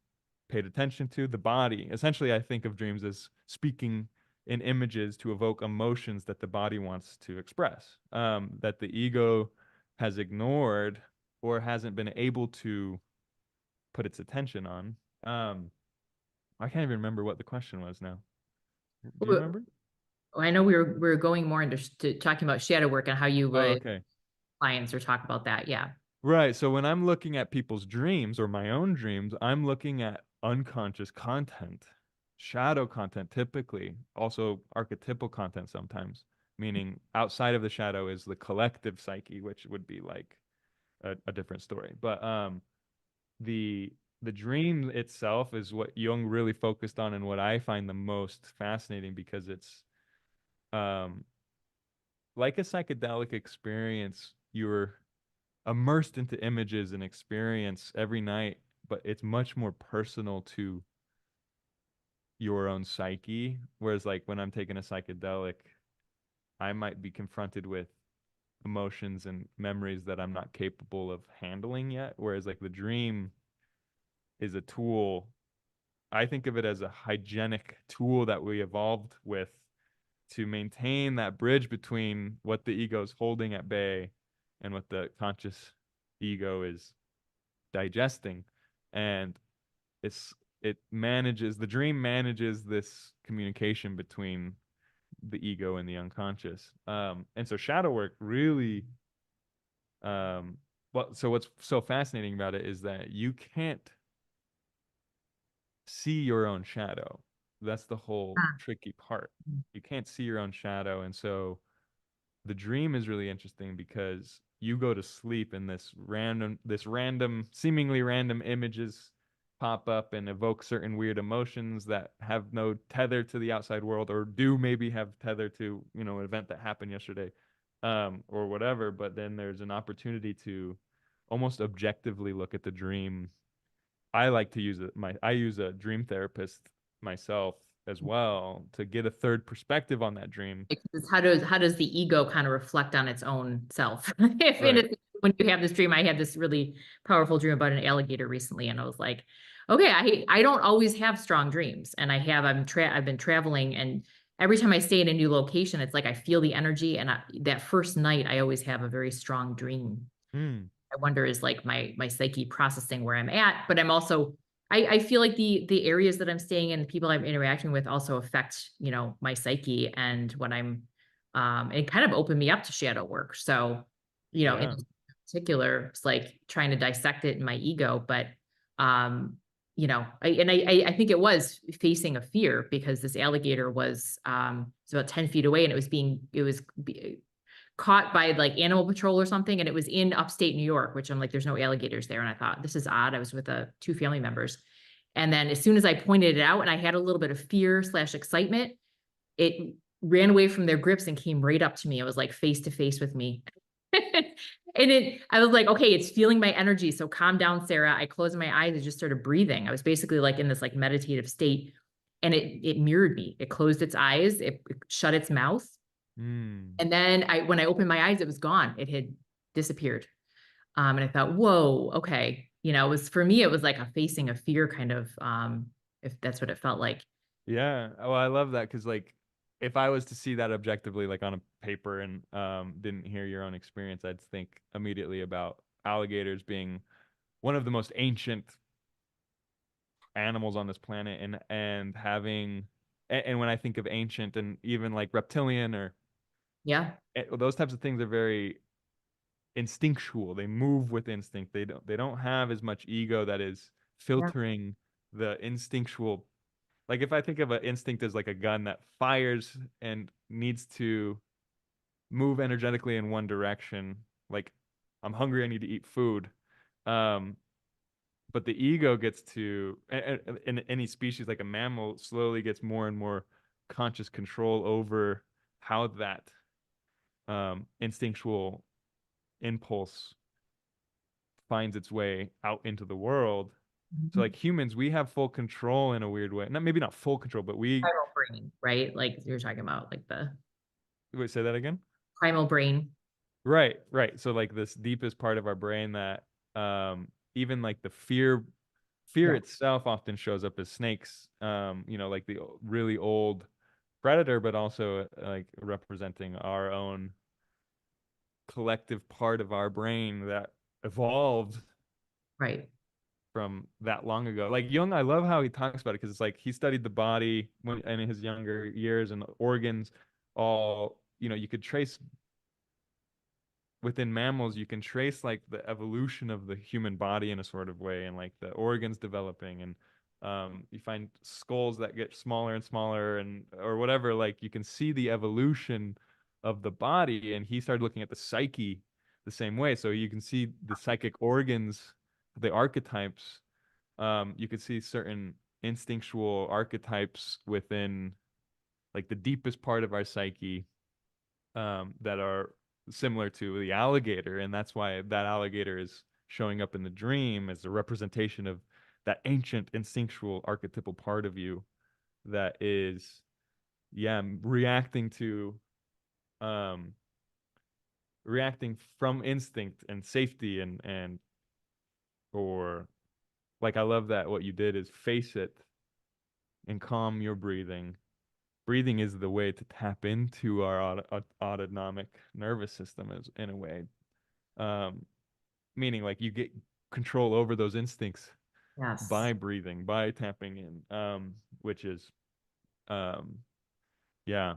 paid attention to. The body, essentially, I think of dreams as speaking in images to evoke emotions that the body wants to express, that the ego has ignored or hasn't been able to put its attention on. I can't even remember what the question was now. Do you Well, remember? I know we were going more into talking about shadow work and how you Oh, would okay. clients or talk about that. Yeah. Right. So when I'm looking at people's dreams or my own dreams, I'm looking at unconscious content, shadow content typically, also archetypal content sometimes, meaning outside of the shadow is the collective psyche, which would be like a different story. But the the dream itself is what Jung really focused on and what I find the most fascinating, because it's um like a psychedelic experience. You're immersed into images and experience every night, but it's much more personal to your own psyche. Whereas, like, when I'm taking a psychedelic, I might be confronted with emotions and memories that I'm not capable of handling yet. Whereas, like, the dream is a tool. I think of it as a hygienic tool that we evolved with to maintain that bridge between what the ego is holding at bay and what the conscious ego is digesting. And the dream manages this communication between the ego and the unconscious. And so shadow work really, so what's so fascinating about it is that you can't see your own shadow. That's the whole tricky part. You can't see your own shadow. And so the dream is really interesting because you go to sleep and seemingly random images pop up and evoke certain weird emotions that have no tether to the outside world, or do maybe have tether to, an event that happened yesterday, or whatever. But then there's an opportunity to almost objectively look at the dream. I like to use I use a dream therapist myself as well to get a third perspective on that dream. Because how does the ego kind of reflect on its own self? If Right. when you have this dream, I had this really powerful dream about an alligator recently, and I was like, okay, I don't always have strong dreams, and I've been traveling, and every time I stay in a new location, it's like I feel the energy, and that first night I always have a very strong dream. Mm, I wonder is like my psyche processing where I'm at, but I'm also I feel like the areas that I'm staying in, the people I'm interacting with also affect, my psyche and what I'm it kind of opened me up to shadow work. So, in yeah. particular, it's like trying to dissect it in my ego, but I think it was facing a fear because this alligator was about 10 feet away and it was caught by like animal patrol or something. And it was in upstate New York, which I'm like, there's no alligators there. And I thought, this is odd. I was with two family members. And then as soon as I pointed it out and I had a little bit of fear/excitement, it ran away from their grips and came right up to me. It was like face to face with me. I was like, okay, it's feeling my energy. So calm down, Sarah. I closed my eyes and just started breathing. I was basically like in this like meditative state, and it mirrored me. It closed its eyes, it shut its mouth. Mm. And then when I opened my eyes, it was gone. disappeared. And I thought, whoa, okay. It was for me, it was like a facing a fear kind of, if that's what it felt like. Yeah. Well, I love that because like if I was to see that objectively, like on a paper and didn't hear your own experience, I'd think immediately about alligators being one of the most ancient animals on this planet and having and when I think of ancient and even like reptilian or Yeah. those types of things are very instinctual. They move with instinct. They don't have as much ego that is Yeah. filtering the instinctual. Like if I think of an instinct as like a gun that fires and needs to move energetically in one direction, like I'm hungry, I need to eat food. Um, but the ego gets to in any species like a mammal slowly gets more and more conscious control over how that instinctual impulse finds its way out into the world. So Mhm. like humans, we have full control in a weird way. Not maybe not full control, but we Primal brain, right? Like you're talking about like the wait, say that again. primal brain. Right, right. So like this deepest part of our brain that even like the fear Yeah. itself often shows up as snakes. Like the really old predator, but also like representing our own collective part of our brain that evolved Right. from that long ago. Like Jung, I love how he talks about it because it's like he studied the body when in his younger years and organs all, you could trace within mammals, you can trace like the evolution of the human body in a sort of way and like the organs developing and you find skulls that get smaller and smaller and or whatever, like you can see the evolution of the body and he started looking at the psyche the same way. So you can see the psychic organs, the archetypes. You could see certain instinctual archetypes within like the deepest part of our psyche that are similar to the alligator, and that's why that alligator is showing up in the dream as a representation of that ancient instinctual archetypal part of you that is, yeah, um, reacting from instinct and safety and or like I love that what you did is face it and calm your breathing. Breathing is the way to tap into our autonomic nervous system as in a way. Um, Meaning like you get control over those instincts Yes. by breathing, by tapping in, which is um, yeah,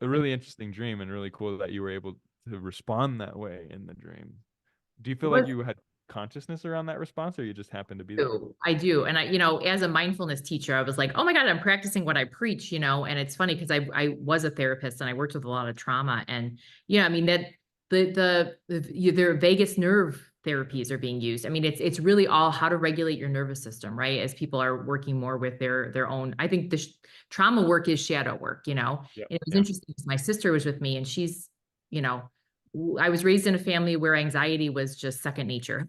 a It really interesting dream and really cool that you were able to respond that way in the dream. Do you feel like was you had consciousness around that response, or you just happened to be there? do. I do. And as a mindfulness teacher, I was like, oh my God, I'm practicing what I preach, and it's funny because I was a therapist and I worked with a lot of trauma. And, I mean, that their vagus nerve therapies are being used. I mean, it's really all how to regulate your nervous system, right? As people are working more with their own, I think the trauma work is shadow work, Yeah, And it was yeah, interesting because my sister was with me and she's, you know, I was raised in a family where anxiety was just second nature.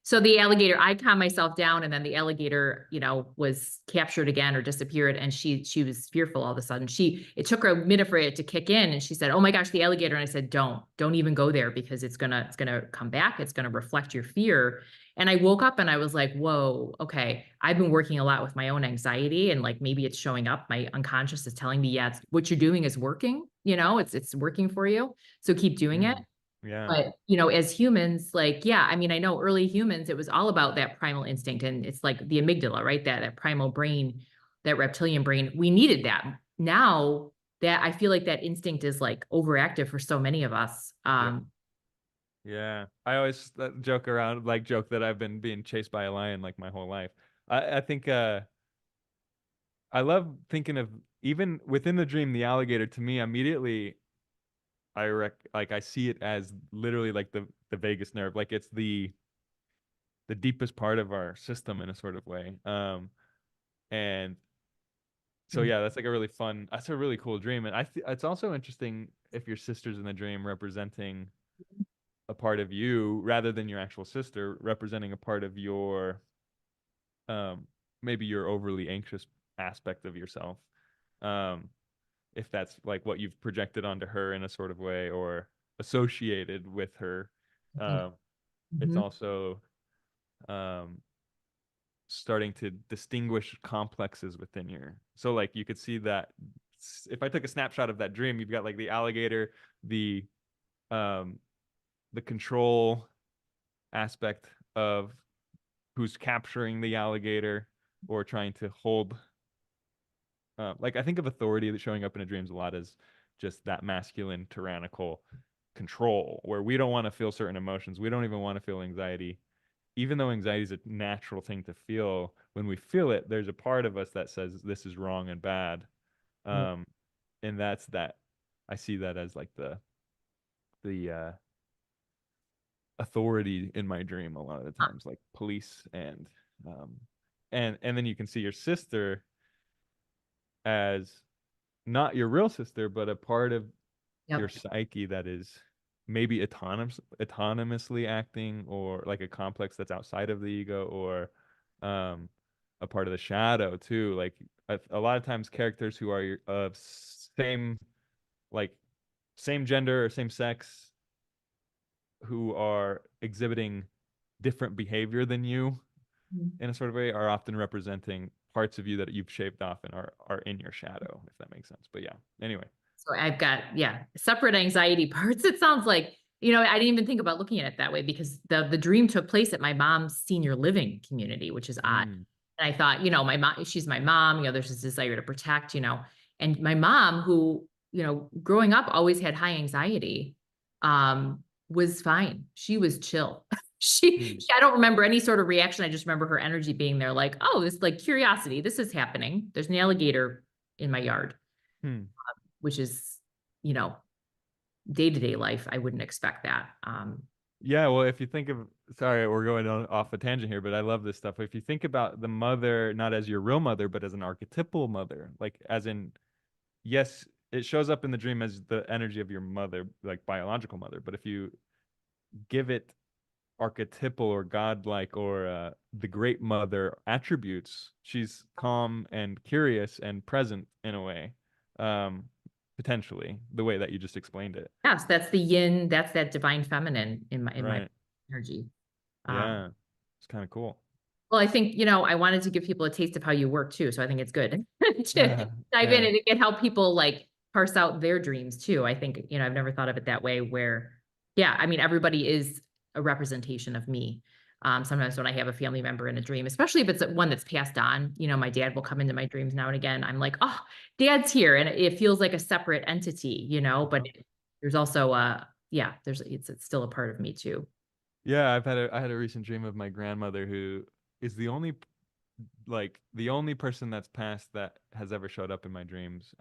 So the alligator, I calmed myself down, and then the alligator, was captured again or disappeared, and she was fearful all of a sudden. It took her a minute for it to kick in, and she said, "Oh my gosh, the alligator!" And I said, "Don't even go there because it's gonna come back. It's gonna reflect your fear." And I woke up and I was like, "Whoa, okay." I've been working a lot with my own anxiety, and like maybe it's showing up. My unconscious is telling me, "Yeah, what you're doing is working. It's working for you. So keep doing it." mm, yeah, But, as humans, like, yeah, I mean, I know early humans, it was all about that primal instinct. And it's like the amygdala, right? That primal brain, that reptilian brain, we needed that. Now that I feel like that instinct is like overactive for so many of us. yeah, yeah. I always joke around, like joke that I've been being chased by a lion like my whole life. I think I love thinking of even within the dream, the alligator to me immediately like I see it as literally like the vagus nerve, like it's the deepest part of our system in a sort of way. And so Mm. yeah, that's like a really fun, that's a really cool dream, and it's also interesting if your sister's in the dream representing a part of you rather than your actual sister, representing a part of your um maybe your overly anxious aspect of yourself. Um, if that's like what you've projected onto her in a sort of way, or associated with her. I think. Um, it's Mhm. also um, starting to distinguish complexes within your. So like you could see that if I took a snapshot of that dream, you've got like the alligator, the um, the control aspect of who's capturing the alligator or trying to hold. Like I think of authority that showing up in a dreams a lot as just that masculine tyrannical control where we don't want to feel certain emotions. We don't even want to feel anxiety. Even though anxiety is a natural thing to feel, when we feel it, there's a part of us that says this is wrong and bad. Um, and that's that. I see that as like the authority in my dream a lot of the Huh. times, like police um, and then you can see your sister as not your real sister, but a part of your Yep. psyche that is maybe autonomously acting or like a complex that's outside of the ego or um a part of the shadow too. Like a lot of times characters who are of same like same gender or same sex who are exhibiting different behavior than you Mhm. in a sort of way are often representing parts of you that you've shaved off and are in your shadow, if that makes sense. But yeah, anyway. So I've got, yeah, separate anxiety parts. It sounds like, you know, I didn't even think about looking at it that way because the dream took place at my mom's senior living community, which is odd. Mm, And I thought, you know, my mom, she's my mom, you know, there's this desire to protect, you know, and my mom, who, you know, growing up always had high anxiety, was fine. She was chill. mm, I don't remember any sort of reaction. I just remember her energy being there, like, oh, this like curiosity, this is happening. There's an alligator in my yard, mm. which is, you know, day-to-day life. I wouldn't expect that. Yeah, well, if you think of, sorry, we're going on off a tangent here, but I love this stuff. If you think about the mother not as your real mother, but as an archetypal mother, like as in, yes, it shows up in the dream as the energy of your mother, like biological mother. But if you give it archetypal or godlike or the great mother attributes, she's calm and curious and present in a way, um, potentially the way that you just explained it. Yes, that's the yin, that's that divine feminine in my Right. energy. Um, Yeah. It's kind of cool. well, I think, you know, I wanted to give people a taste of how you work too. So I think it's good to dive in Yeah. and it can help people like parse out their dreams too. I think, you know, I've never thought of it that way where, yeah, I mean, everybody is a representation of me. Sometimes when I have a family member in a dream, especially if it's one that's passed on, you know, my dad will come into my dreams now and again. I'm like, oh, dad's here. And it feels like a separate entity, you know, but Uh-huh. there's also yeah, it's still a part of me too. Yeah, I had a recent dream of my grandmother who is the only the only person that's passed that has ever showed up in my dreams.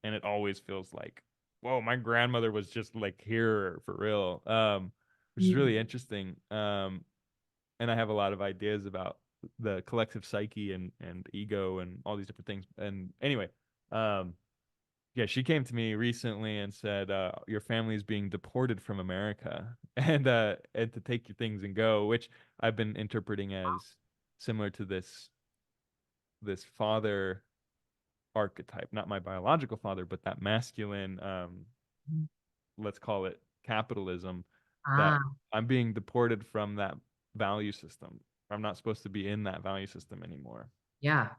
And it always feels like, whoa, my grandmother was just like here for real. Which is Mm. really interesting. And I have a lot of ideas about the collective psyche and ego and all these different things. And anyway, um, yeah, she came to me recently and said, "Your family is being deported from America, and to take your things and go," which I've been interpreting as similar to this father archetype, not my biological father, but that masculine, let's call it capitalism, that Ah, I'm being deported from that value system. I'm not supposed to be in that value system anymore. yeah.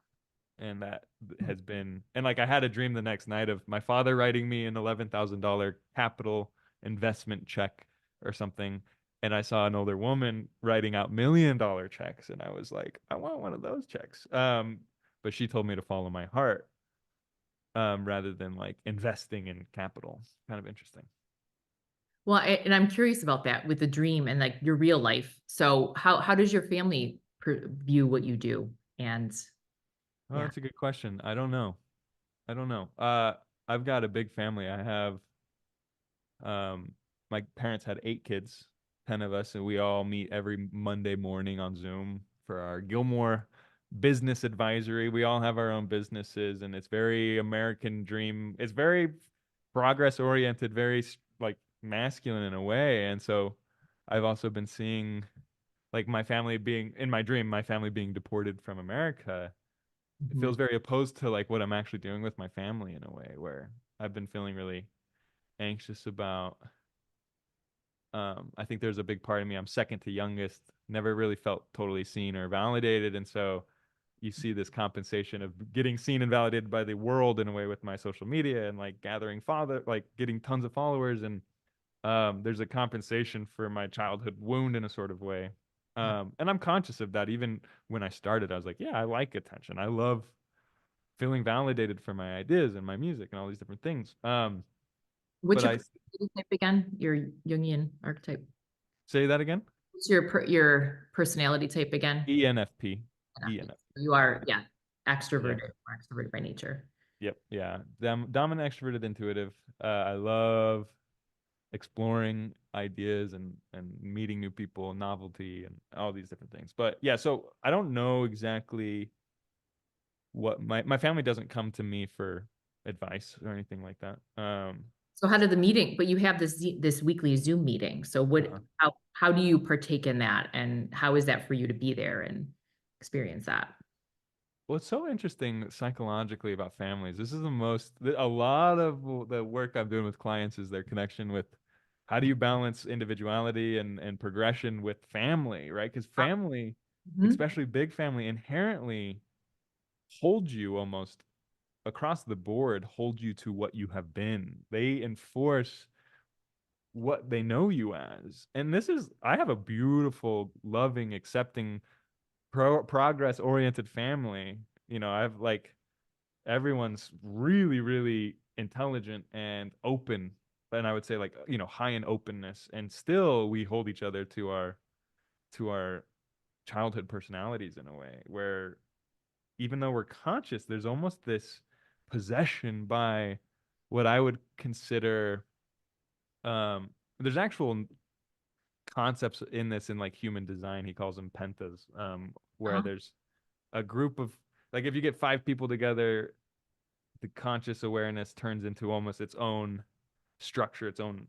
And that has been, and like I had a dream the next night of my father writing me an $11,000 capital investment check or something, and I saw an older woman writing out $1 million checks, and I was like, I want one of those checks. But she told me to follow my heart, rather than like investing in capital. Kind of interesting. Well, and I'm curious about that with the dream and like your real life. So how does your family view what you do? And Oh, yeah. that's a good question. I don't know. I don't know. I've got a big family. I have my parents had 8 kids, 10 of us, and we all meet every Monday morning on Zoom for our Gilmore business advisory. We all have our own businesses, and it's very American dream. It's very progress oriented, very like masculine in a way. And so I've also been seeing like my family being in my dream, my family being deported from America. It Mhm. feels very opposed to like what I'm actually doing with my family in a way where I've been feeling really anxious about I think there's a big part of me. I'm second to youngest, never really felt totally seen or validated. And so you see this compensation of getting seen and validated by the world in a way with my social media and like gathering like getting tons of followers. And there's a compensation for my childhood wound in a sort of way. And I'm conscious of that. Even when I started, I was like, yeah, I like attention. I love feeling validated for my ideas and my music and all these different things. What's But your I personality type again? Your Jungian archetype. say that again. What's your personality type again? ENFP. NFP. ENFP. You are, Yeah. yeah, Yeah. extroverted, more extroverted by nature. Yep. Yeah. Dominant, extroverted, intuitive. I love exploring ideas and meeting new people, novelty, and all these different things. But yeah, so I don't know exactly what my family doesn't come to me for advice or anything like that. So how did the meeting, but you have this weekly Zoom meeting. So Uh-huh. how do you partake in that? And how is that for you to be there and experience that? What's so interesting psychologically about families, this is a lot of the work I'm doing with clients is their connection with how do you balance individuality and progression with family, right? Because family, Mhm. especially big family, inherently holds you almost across the board, hold you to what you have been. They enforce what they know you as. And I have a beautiful, loving, accepting, progress oriented family. I've like everyone's really, really intelligent and open. And I would say like, high in openness. And still we hold each other to our childhood personalities in a way where even though we're conscious, there's almost this possession by what I would consider there's actual concepts in this in like human design. He calls them pentas, where Uh-huh. there's a group of like if you get five people together, the conscious awareness turns into almost its own structure, its own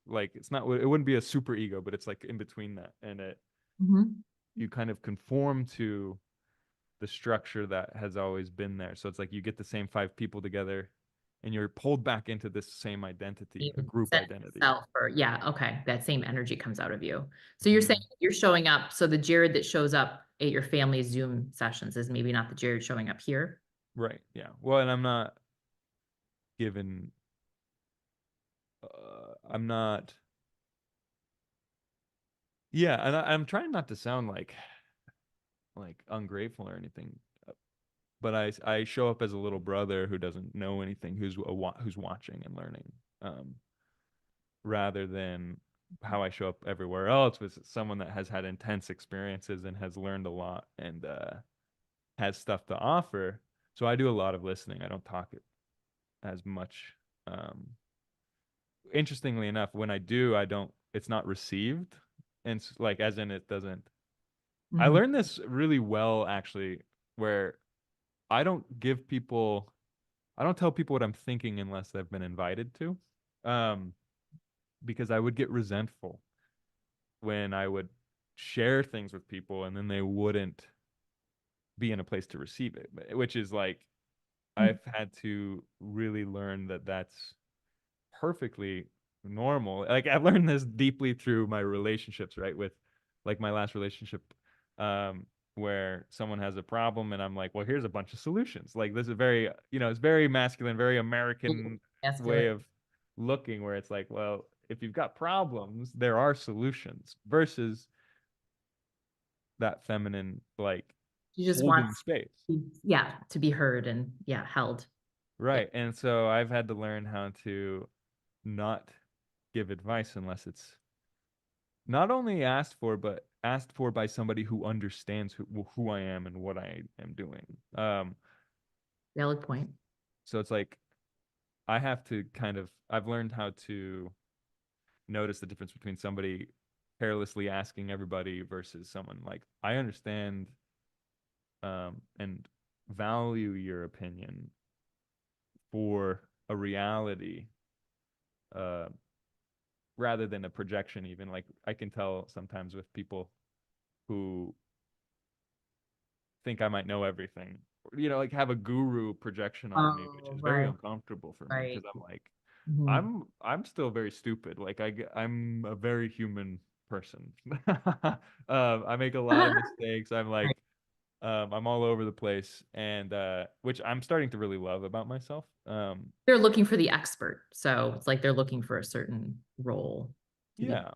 like it wouldn't be a super ego, but it's like in between that, and Mhm. you kind of conform to the structure that has always been there. So it's like you get the same five people together, and you're pulled back into this same identity, a Same group sense of identity. self or yeah, okay. That same energy comes out of you. So you're saying Mhm. you're showing up. So the Jared that shows up at your family Zoom sessions is maybe not the Jared showing up here. Right. Yeah. Well, and I'm not given. I'm not. Yeah, and I'm trying not to sound like ungrateful or anything, but I show up as a little brother who doesn't know anything, who's watching and learning, um, rather than how I show up everywhere else with someone that has had intense experiences and has learned a lot and has stuff to offer. So I do a lot of listening. I don't talk as much. Um, Interestingly enough, when I do, I don't. It's not received, and like as in it doesn't. I Mhm. learned this really well actually, where I don't give people I don't tell people what I'm thinking unless they've been invited to. Um, because I would get resentful when I would share things with people and then they wouldn't be in a place to receive it, which is like I've had to really learn that that's perfectly normal. Like I've learned this deeply through my relationships, right? With like my last relationship, where someone has a problem and I'm like, well, here's a bunch of solutions. Like this is very, it's very masculine, very American way Masculine. of looking, where it's like, well, if you've got problems, there are solutions versus that feminine, like You just want, holding space. yeah, to be heard and yeah, held. Yeah. Right. And so I've had to learn how to not give advice unless it's not only asked for, but asked for by somebody who understands who I am and what I am doing. Valid point. So it's like I've learned how to notice the difference between somebody carelessly asking everybody versus someone like I understand and value your opinion for a reality uh, rather than a projection. Even like I can tell sometimes with people who think I might know everything, like have a guru projection on me, which Oh, is very right, uncomfortable for me right. because I'm like, Mhm. I'm still very stupid. Like I'm a very human person. I make a lot of mistakes. I'm Right. like I'm all over the place, and which I'm starting to really love about myself. They're looking for the expert. So it's like they're looking for a certain role to be. Yeah,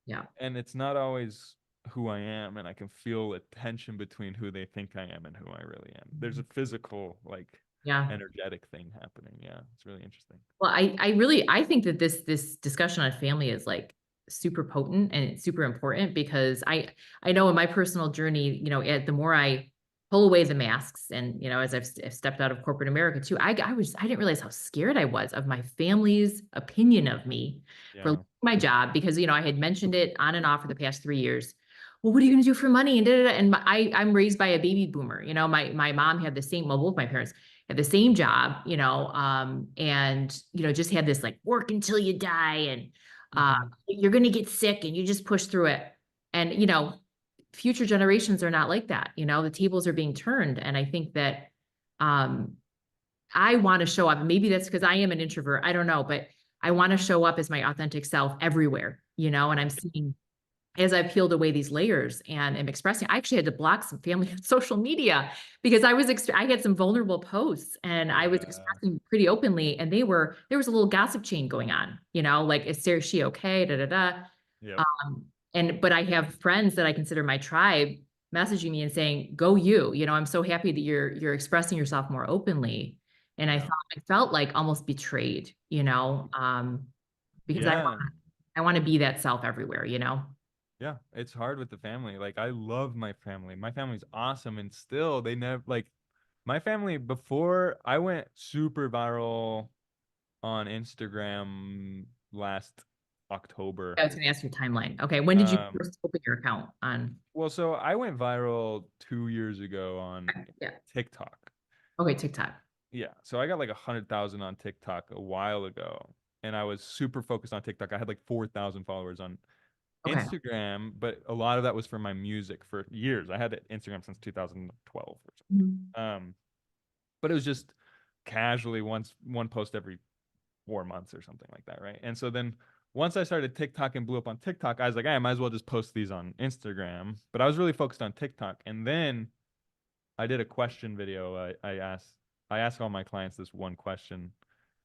Yeah. and it's not always who I am, and I can feel a tension between who they think I am and who I really am. There's a physical, like, Yeah. energetic thing happening. Yeah, it's really interesting. Well, I really I think that this discussion on family is like super potent and it's super important because I know in my personal journey, the more I pull away the masks and as I've stepped out of corporate America too, I didn't realize how scared I was of my family's opinion of me for Yeah. my job because I had mentioned it on and off for the past 3 years. Well, what are you going to do for money? And da, da, da. And I'm raised by a baby boomer. My mom had the same, well, both my parents at the same job, and just had this like work until you die, and Hmm. you're gonna get sick, and you just push through it. And future generations are not like that. The tables are being turned, and I think that um, I want to show up. Maybe that's because I am an introvert. I don't know, but I want to show up as my authentic self everywhere. And I'm seeing as I've peeled away these layers and am expressing, I actually had to block some family on social media because I had some vulnerable posts and I was Yeah. expressing pretty openly, and there was a little gossip chain going on, like, is Sarah, she okay? Da da da. Yep. But I have friends that I consider my tribe messaging me and saying, "Go you." I'm so happy that you're expressing yourself more openly. And Yeah. I felt like almost betrayed, because Yeah. I want to be that self everywhere. Yeah. It's hard with the family. Like I love my family. My family's awesome, and still they never like my family before I went super viral on Instagram last October. I was going to ask your timeline. Okay. When did you Um, first open your account on? well, so I went viral 2 years ago on Yeah. TikTok. Okay. TikTok. Yeah, so I got like 100,000 on TikTok a while ago, and I was super focused on TikTok. I had like 4,000 followers on Okay. Instagram, but a lot of that was for my music for years. I had Instagram since 2012 or Mhm. something. But it was just casually one post every 4 months or something like that, right? And so then once I started TikTok and blew up on TikTok, I was like, I might as well just post these on Instagram. But I was really focused on TikTok, and then I did a question video. I asked all my clients this one question,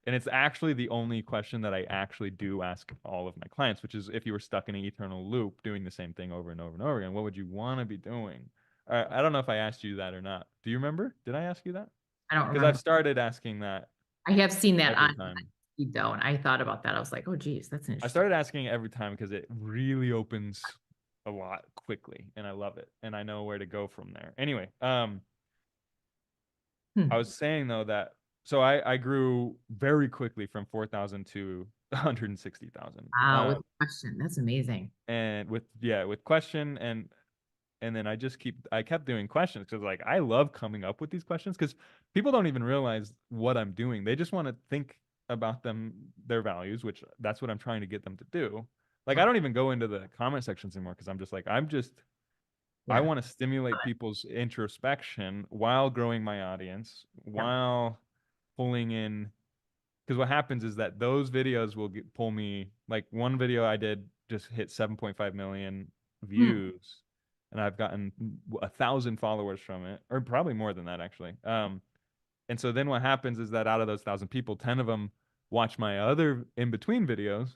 and it's actually the only question that I actually do ask all of my clients, which is if you were stuck in an eternal loop doing the same thing over and over and over again, what would you want to be doing? I don't know if I asked you that or not. Do you remember? Did I ask you that? I don't Because I've remember. started asking that I have seen that every on time. feed though, and I thought about that. I was like, oh, geez, that's I interesting. started asking every time because it really opens a lot quickly, and I love it, and I know where to go from there. Anyway, I Hmm. was saying though that so I grew very quickly from 4,000 to 160,000. Wow. With a question. That's amazing. And with question and then I kept doing questions because like I love coming up with these questions because people don't even realize what I'm doing. They just want to think about their values, which that's what I'm trying to get them to do. Like I Right. don't even go into the comment sections anymore because I Yeah. want to stimulate people's introspection while growing my audience, Yeah. while pulling in. Because what happens is that those videos will pull me. Like one video I did just hit 7.5 million Hmm. views, and I've gotten 1,000 followers from it, or probably more than that actually. And so then what happens is that out of those 1,000 people, 10 of them watch my other in between videos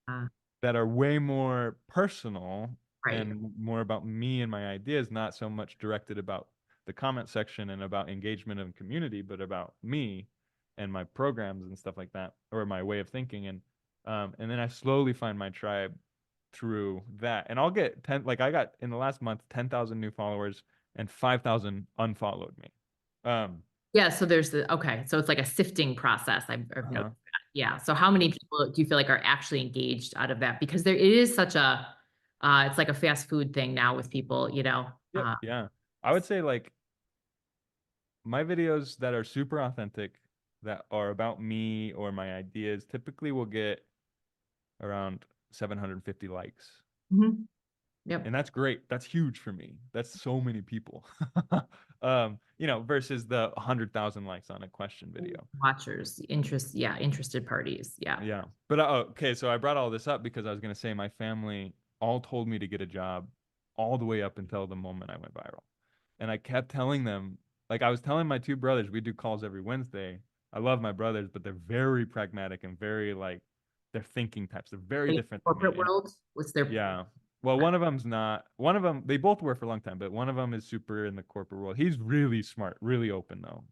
Uh, that are way more personal right. and more about me and my ideas, not so much directed about the comment section and about engagement and community, but about me and my programs and stuff like that, or my way of thinking. And then I slowly find my tribe through that. And I'll get 10, like I got in the last month, 10,000 new followers and 5,000 unfollowed me. Um, Yeah. So there's okay. So it's like a sifting process. I've uh-huh. noticed that. Yeah. So how many Yep. people do you feel like are actually engaged out of that? Because it is such it's like a fast food thing now with people. Yep. Yeah. I would say like my videos that are super authentic, that are about me or my ideas, typically will get around 750 likes. Mhm. Yep. And that's great. That's huge for me. That's so many people. versus the 100,000 likes on a question video. Watchers, interested parties. Yeah. Yeah. But okay, so I brought all this up because I was gonna say my family all told me to get a job all the way up until the moment I went viral. And I kept telling them, like I was telling my two brothers, we do calls every Wednesday. I love my brothers, but they're very pragmatic and very like they're thinking types. They're very Like different than me. corporate world, what's their Yeah. Well, one of them's not. One of them, they both were for a long time, but one of them is super in the corporate world. He's really smart, really open though.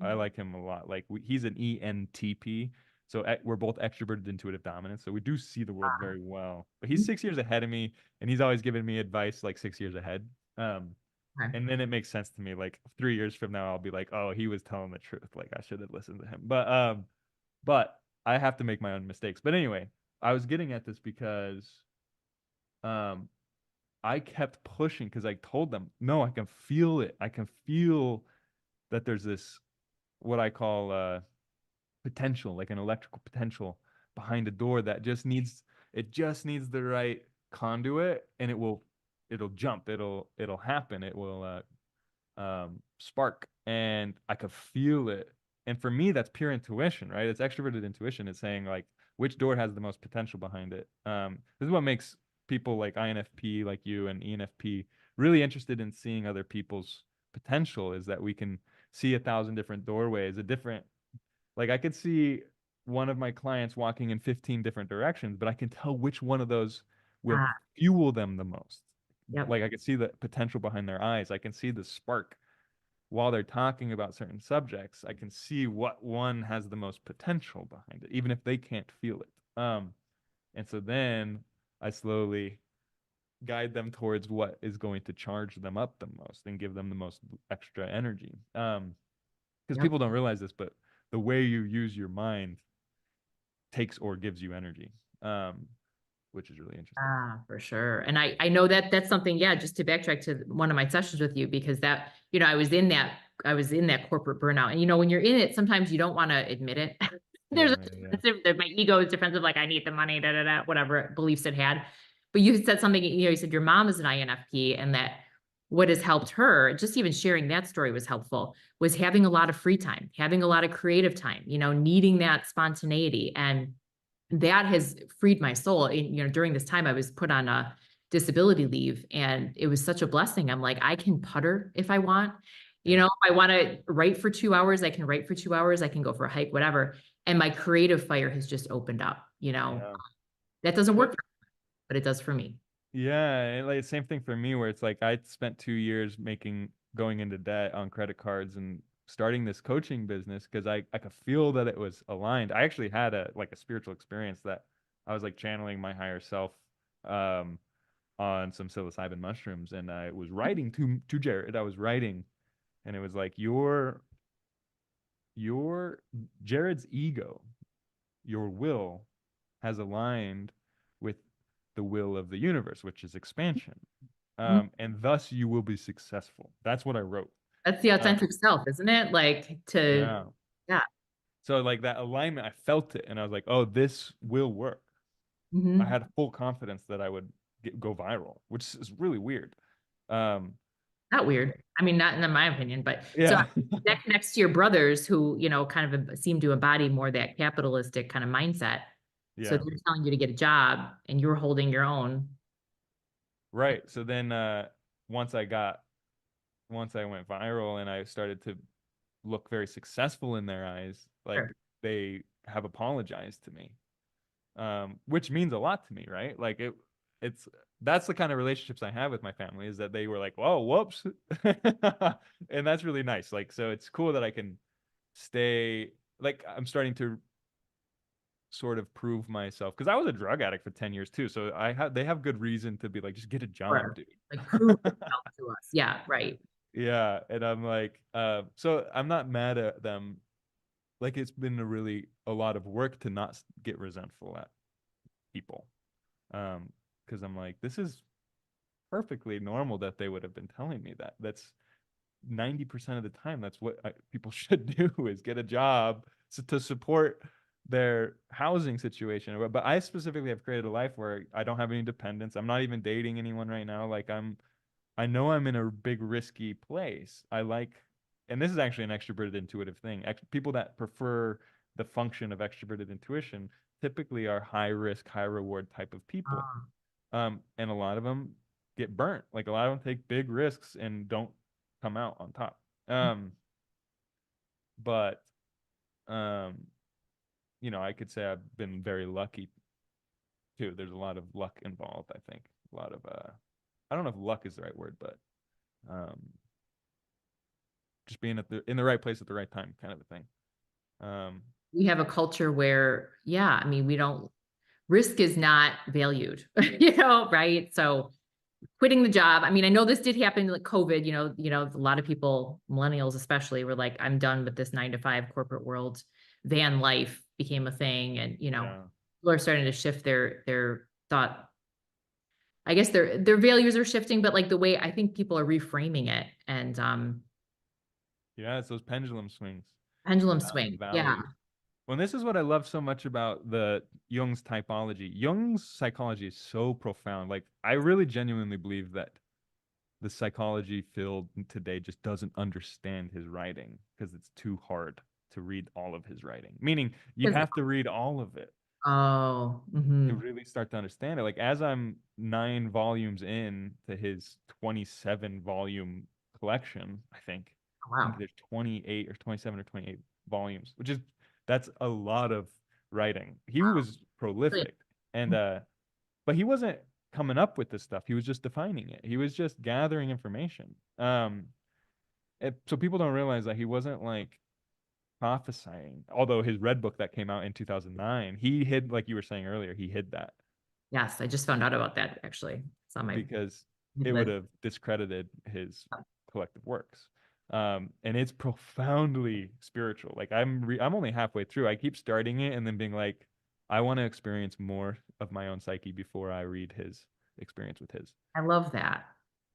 I Mhm. like him a lot. Like he's an ENTP, so we're both extroverted intuitive dominant. So we do see the world very well. But he's 6 years ahead of me, and he's always giving me advice like 6 years ahead. Um, Okay. and then it makes sense to me. Like 3 years from now, I'll be like, oh, he was telling the truth. Like I should have listened to him. But I have to make my own mistakes. But anyway, I was getting at this because um I kept pushing because I told them, no, I can feel it. I can feel that there's this what I call potential, like an electrical potential behind a door that just needs the right conduit and it'll jump. It'll happen. It will spark and I could feel it. And for me, that's pure intuition, right? It's extroverted intuition. It's saying like which door has the most potential behind it. This is what makes people like INFP, like you and ENFP, really interested in seeing other people's potential. Is that we can see 1,000 different doorways, a different like I could see one of my clients walking in 15 different directions, but I can tell which one of those will Ah, fuel them the most. yep. Like I could see the potential behind their eyes. I can see the spark while they're talking about certain subjects. I can see what one has the most potential behind it, even if they can't feel it. And so then I slowly guide them towards what is going to charge them up the most and give them the most extra energy. Because Yep. people don't realize this, but the way you use your mind takes or gives you energy, which is really interesting. For sure. And I know that that's something, yeah, just to backtrack to one of my sessions with you, because that, I was in that corporate burnout. And when you're in it, sometimes you don't want to admit it. There's Yeah, a yeah, yeah. defensive that my ego is defensive, like I need the money, da da da, whatever beliefs it had. But you said something, you said your mom is an INFP and that what has helped her, just even sharing that story was helpful, was having a lot of free time, having a lot of creative time, needing that spontaneity. And that has freed my soul. During this time, I was put on a disability leave, and it was such a blessing. I'm like, I can putter if I want. Yeah, If I want to write for 2 hours, I can write for 2 hours. I can go for a hike, whatever. And my creative fire has just opened up. yeah. That doesn't Well, work, but it does for me. yeah, and like same thing for me where it's like I spent 2 years going into debt on credit cards and starting this coaching business because I could feel that it was aligned. I actually had a spiritual experience that I was like channeling my higher self um on some psilocybin mushrooms and I was writing to Jared. I was writing and it was like your Jared's ego, your will has aligned with the will of the universe, which is expansion. Mhm. And thus you will be successful. That's what I wrote. That's the Uh, authentic self, isn't it? yeah. Yeah. So like that alignment, I felt it, and I was like, "Oh, this will work." I Mhm. had full confidence that I would go viral, which is really weird. Um, Not weird. I mean, not in my opinion, but so yeah, that connects to your brothers who, kind of seem to embody more that capitalistic kind of mindset. So yeah, they're telling you to get a job and you're holding your own. right. So then, once I got, once I went viral and I started to look very successful in their eyes, like Sure. they have apologized to me, which means a lot to me, right? Like it's that's the kind of relationships I have with my family is that they were like, "Whoa, whoops," and that's really nice. Like, so it's cool that I can stay. Like, I'm starting to sort of prove myself because I was a drug addict for 10 years too. So they have good reason to be like, just get a job, Sure. dude. Like prove yourself to us. Yeah, right. Yeah, and I'm like, so I'm not mad at them. Like, it's been a lot of work to not get resentful at people. Because I'm like, this is perfectly normal that they would have been telling me that. That's 90% of the time. That's what people should do is get a job to support their housing situation. But I specifically have created a life where I don't have any dependents. I'm not even dating anyone right now. Like I know I'm in a big risky place. I like, and this is actually an extroverted intuitive thing. People that prefer the function of extroverted intuition typically are high risk, high reward type of people. Ah. And a lot of them get burnt. Like a lot of them take big risks and don't come out on top. Um, but um, I could say I've been very lucky too. There's a lot of luck involved, I think. A lot of I don't know if luck is the right word, but um just being in the right place at the right time kind of a thing. Um We have a culture where, yeah, I mean, we don't, risk is not valued, right? So quitting the job. I mean, I know this did happen like COVID, a lot of people, millennials especially, were like, I'm done with this 9 to 5 corporate world. Van life became a thing. And, yeah. people are starting to shift their thought. I guess their values are shifting, but like the way I think people are reframing it and Yeah, it's those pendulum swings, pendulum swing. Yeah. valleys. Well, this is what I love so much about the Jung's typology. Jung's psychology is so profound. Like I really genuinely believe that the psychology field today just doesn't understand his writing because it's too hard to read all of his writing. Meaning you Is it? have to read all of it Oh, to mhm. really start to understand it. Like as I'm 9 volumes in to his 27 volume collection, I think Wow. there's 28 or 27 or 28 volumes, which is that's a lot of writing. He was Wow. prolific and but he wasn't coming up with this stuff. He was just defining it. He was just gathering information. So people don't realize that he wasn't like prophesying. Although his red book that came out in 2009, he hid, like you were saying earlier, he hid that Yes, I just found out about that actually. It's on my because it would list. have discredited his collective works. And it's profoundly spiritual. Like I'm only halfway through. I keep starting it and then being like, I want to experience more of my own psyche before I read his experience with his. I love that.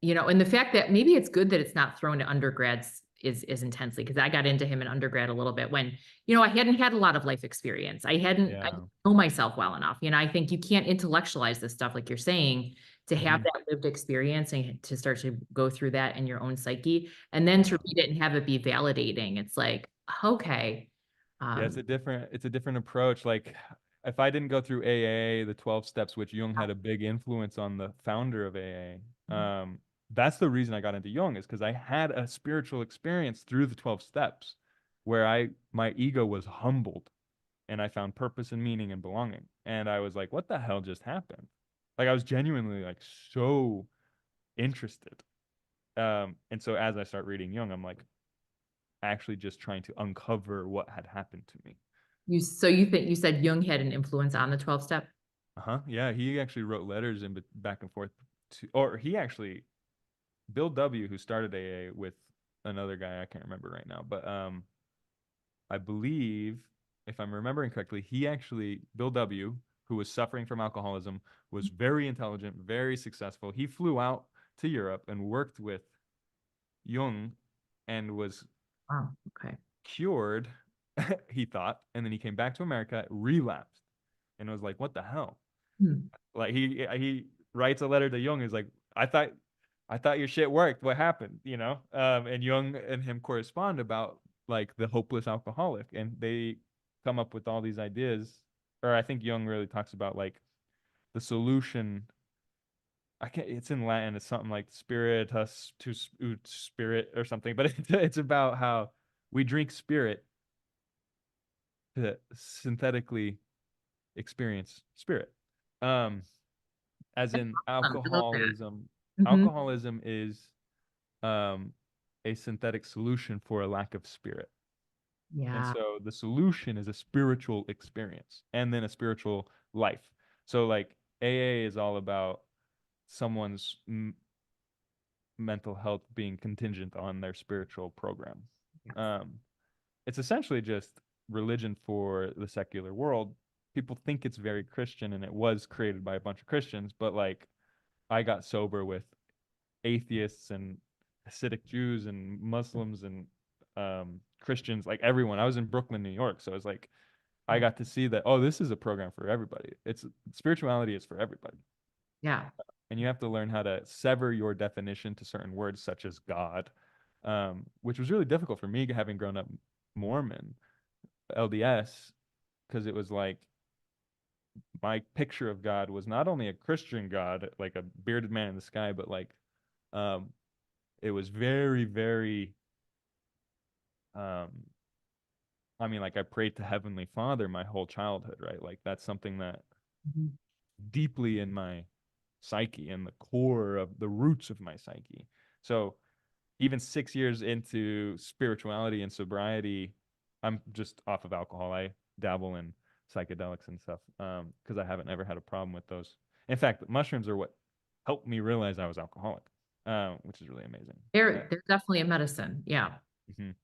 And the fact that maybe it's good that it's not thrown to undergrads is intensely because I got into him in undergrad a little bit when, I hadn't had a lot of life experience. I Yeah. didn't know myself well enough. I think you can't intellectualize this stuff like you're saying to have Hmm. that lived experience and to start to go through that in your own psyche and then to Yeah. read it and have it be validating. It's like, okay. Yeah, Um, it's a different approach. Like if I didn't go through AA, the 12 steps, which Jung had a big influence on the founder of AA, that's the reason I got into Jung is because I had a spiritual experience through the 12 steps where my ego was humbled and I found purpose and meaning and belonging. And I was like, what the hell just happened? Like I was genuinely like so interested. And so as I start reading Jung, I'm like actually just trying to uncover what had happened to me. so you think you said Jung had an influence on the 12 step? Uh-huh. Yeah, he actually wrote letters in back and forth or he actually Bill W, who started AA with another guy I can't remember right now, but I believe if I'm remembering correctly, he actually Bill W, who was suffering from alcoholism, was very intelligent, very successful. He flew out to Europe and worked with Jung and was Wow. Okay. cured, he thought, and then he came back to America, relapsed, and was like, "What the hell?" Hmm. Like he writes a letter to Jung. He's like, I thought your shit worked. What happened? And Jung and him correspond about like the hopeless alcoholic, and they come up with all these ideas. Or I think Jung really talks about like the solution. I can't. It's in Latin. It's something like spiritus to ut spirit or something. But it's about how we drink spirit to synthetically experience spirit. Um, as That's in awesome. I love that. alcoholism. Mhm. Alcoholism is um, a synthetic solution for a lack of spirit. And Yeah. so the solution is a spiritual experience and then a spiritual life. So like AA is all about someone's mental health being contingent on their spiritual program. Yes. Um, it's essentially just religion for the secular world. People think it's very Christian and it was created by a bunch of Christians, but like I got sober with atheists and Hasidic Jews and Muslims and Christians, like everyone. I was in Brooklyn, New York, so it's like I Oh, got to see that. Oh, this is a program for everybody. It's spirituality is for everybody. yeah. and you have to learn how to sever your definition to certain words such as God, which was really difficult for me having grown up Mormon, LDS, because it was like my picture of God was not only a Christian God, like a bearded man in the sky, but like um, it was very, very. Um, I mean, like I prayed to Heavenly Father my whole childhood, right? Like that's something that Mhm. deeply in my psyche and the core of the roots of my psyche. So even 6 years into spirituality and sobriety, I'm just off of alcohol. I dabble in psychedelics and stuff because I haven't ever had a problem with those. In fact, mushrooms are what helped me realize I was alcoholic, which is really amazing. They're definitely a medicine. Yeah, Mhm.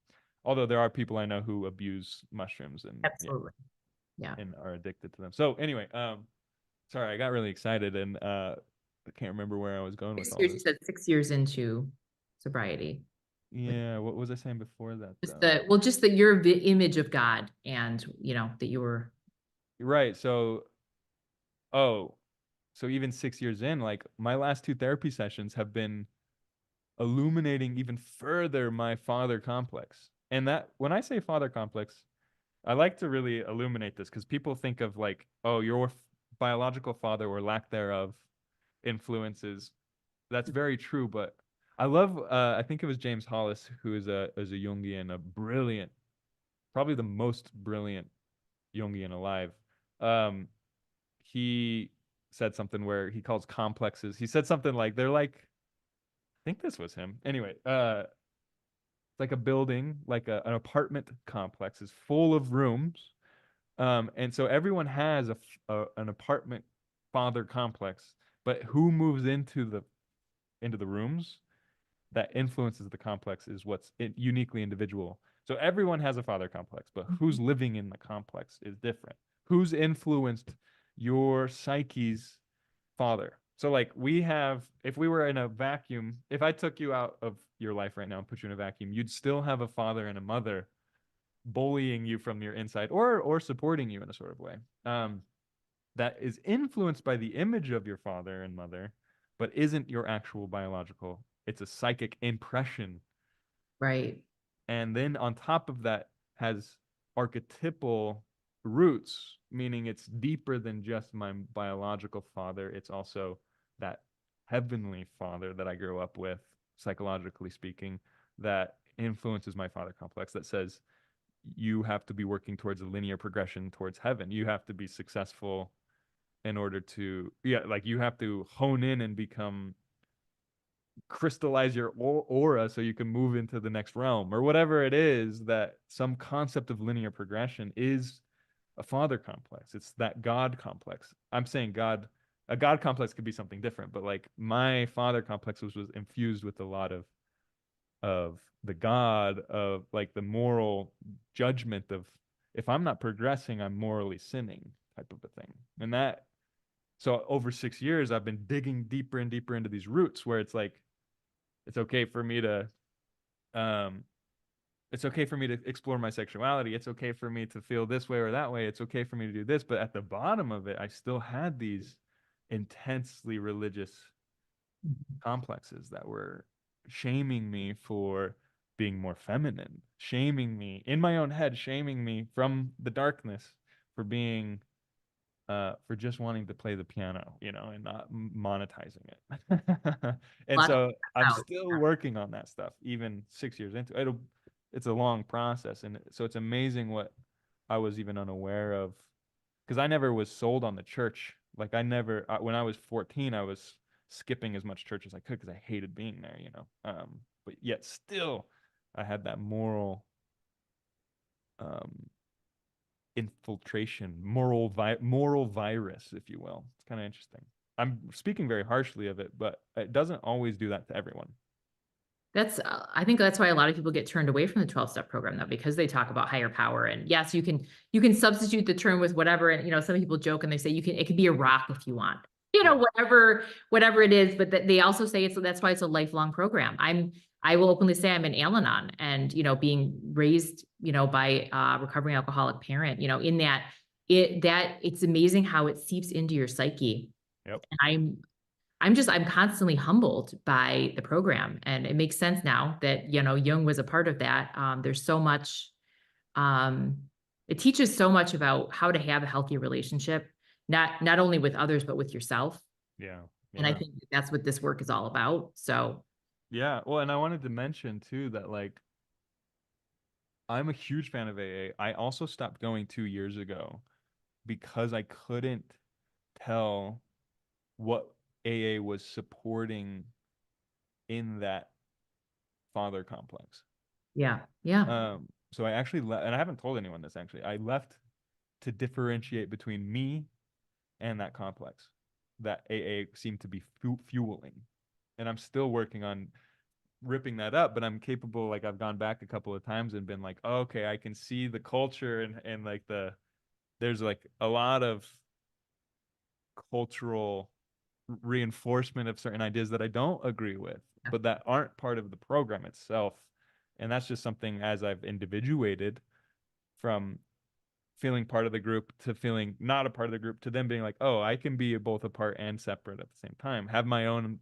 Although there are people I know who abuse mushrooms and yeah, absolutely. Yeah. and are addicted to them. So anyway, sorry, I got really excited and I can't remember where I was going with Six all years, you this. said 6 years into sobriety. Like Yeah, what was I saying before that just though? the, well, just that you're the image of God and, that you were. Right. So, oh, so even 6 years in, like my last two therapy sessions have been illuminating even further my father complex. And that when I say father complex, I like to really illuminate this because people think of like, oh, your biological father or lack thereof influences. That's very true, but I love. I think it was James Hollis who is a Jungian, a brilliant, probably the most brilliant Jungian alive. Um, he said something where he calls complexes. He said something like they're like. I think this was him. Anyway, it's like a building, like an apartment complex is full of rooms. And so everyone has an apartment father complex, but who moves into the rooms that influences the complex is what's uniquely individual. So everyone has a father complex, but who's living in the complex is different. Who's influenced your psyche's father? So like we have, if we were in a vacuum, if I took you out of your life right now and put you in a vacuum, you'd still have a father and a mother bullying you from your inside or supporting you in a sort of way. That is influenced by the image of your father and mother, but isn't your actual biological. It's a psychic impression. Right. And then on top of that has archetypal roots, meaning it's deeper than just my biological father. It's also that heavenly father that I grew up with, psychologically speaking, that influences my father complex that says you have to be working towards a linear progression towards heaven. You have to be successful in order to, yeah, like you have to hone in and become crystallize your aura so you can move into the next realm or whatever it is. That some concept of linear progression is a father complex. It's that God complex. I'm saying God, a God complex could be something different, but like my father complex was infused with a lot of the God of like the moral judgment of if I'm not progressing, I'm morally sinning type of a thing. And that, so over 6 years, I've been digging deeper and deeper into these roots where it's like, it's okay for me to, um, it's okay for me to explore my sexuality. It's okay for me to feel this way or that way. It's okay for me to do this. But at the bottom of it, I still had these intensely religious complexes that were shaming me for being more feminine, shaming me in my own head, shaming me from the darkness for being for just wanting to play the piano, and not monetizing it. A And lot of so I'm out. still working on that stuff, even 6 years into it. It's a long process, and so it's amazing what I was even unaware of, because I never was sold on the church. Like I never, when I was 14, I was skipping as much church as I could because I hated being there. But yet still, I had that moral um, infiltration, moral virus, if you will. It's kind of interesting. I'm speaking very harshly of it, but it doesn't always do that to everyone. I think that's why a lot of people get turned away from the 12-step program though, because they talk about higher power. And yes, you can substitute the term with whatever. And, some people joke and they say it could be a rock if you want, Yeah. whatever it is. But they also say that's why it's a lifelong program. I will openly say I'm an Al-Anon and, being raised, by a recovering alcoholic parent, in that it's amazing how it seeps into your psyche. Yep. And I'm constantly humbled by the program. And it makes sense now that, Jung was a part of that. There's so much, um, it teaches so much about how to have a healthy relationship, not only with others, but with yourself. Yeah. And I Yeah. think that's what this work is all about. So Yeah. Well, and I wanted to mention too that like I'm a huge fan of AA. I also stopped going 2 years ago because I couldn't tell what AA was supporting in that father complex. yeah, yeah. So I actually and I haven't told anyone this actually. I left to differentiate between me and that complex that AA seemed to be fueling. And I'm still working on ripping that up, but I'm capable, like I've gone back a couple of times and been like, oh, okay, I can see the culture and like there's like a lot of cultural reinforcement of certain ideas that I don't agree with, but that aren't part of the program itself. And that's just something as I've individuated from feeling part of the group to feeling not a part of the group to then being like, oh, I can be both a part and separate at the same time, have my own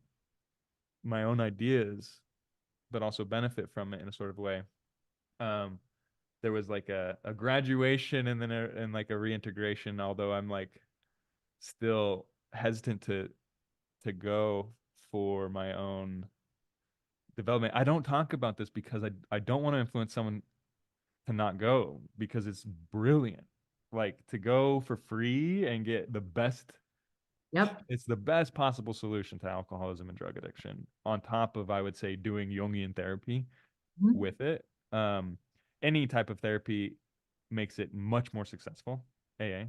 ideas, but also benefit from it in a sort of way. Um, there was like a graduation and then and like a reintegration, although I'm like still hesitant to go for my own development. I don't talk about this because I don't want to influence someone to not go because it's brilliant. Like to go for free and get the best, Yep. it's the best possible solution to alcoholism and drug addiction on top of, I would say, doing Jungian therapy Mhm. with it. Any type of therapy makes it much more successful, AA.